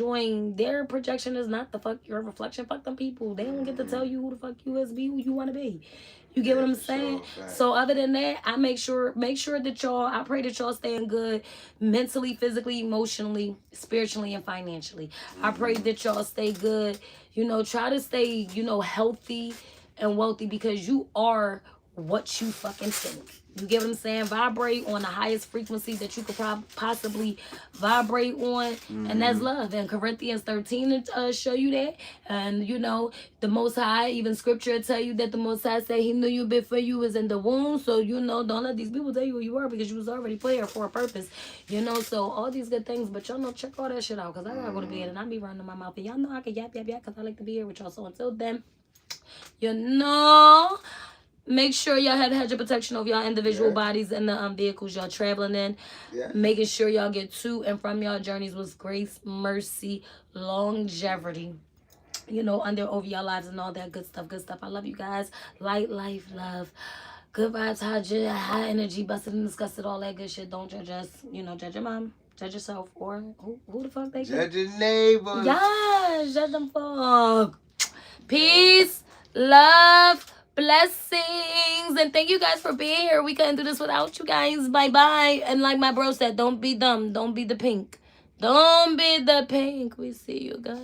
their projection is not your reflection. Fuck them people. They don't get to tell you who the fuck you is, be who you want to be. You get what I'm saying? So other than that, I make sure that I pray that y'all staying good mentally, physically, emotionally, spiritually, and financially. I pray that y'all stay good. Try to stay, healthy and wealthy, because you are what you fucking think. You get what I'm saying? Vibrate on the highest frequency that you could possibly vibrate on, and that's love. And Corinthians 13 show you that. And the Most High, even Scripture tell you that the Most High said He knew you before you was in the womb. So don't let these people tell you who you were, because you was already put here for a purpose. So all these good things, but y'all know, check all that shit out, because I gotta go to bed and I be running my mouth, and y'all know I can yap because I like to be here with y'all. So until then, make sure y'all have hedge of protection over y'all individual bodies and the vehicles y'all traveling in. Making sure y'all get to and from y'all journeys with grace, mercy, longevity. Over y'all lives and all that good stuff. I love you guys. Light, life, love. Good vibes, high energy, busted and disgusted, all that good shit. Don't judge us. Judge your mom. Judge yourself. Or who the fuck they judge your neighbors. Yeah, judge them fuck. Peace, love, blessings, and thank you guys for being here. We couldn't do this without you guys. Bye bye. And like my bro said, don't be dumb. Don't be the pink. Don't be the pink. We see you guys.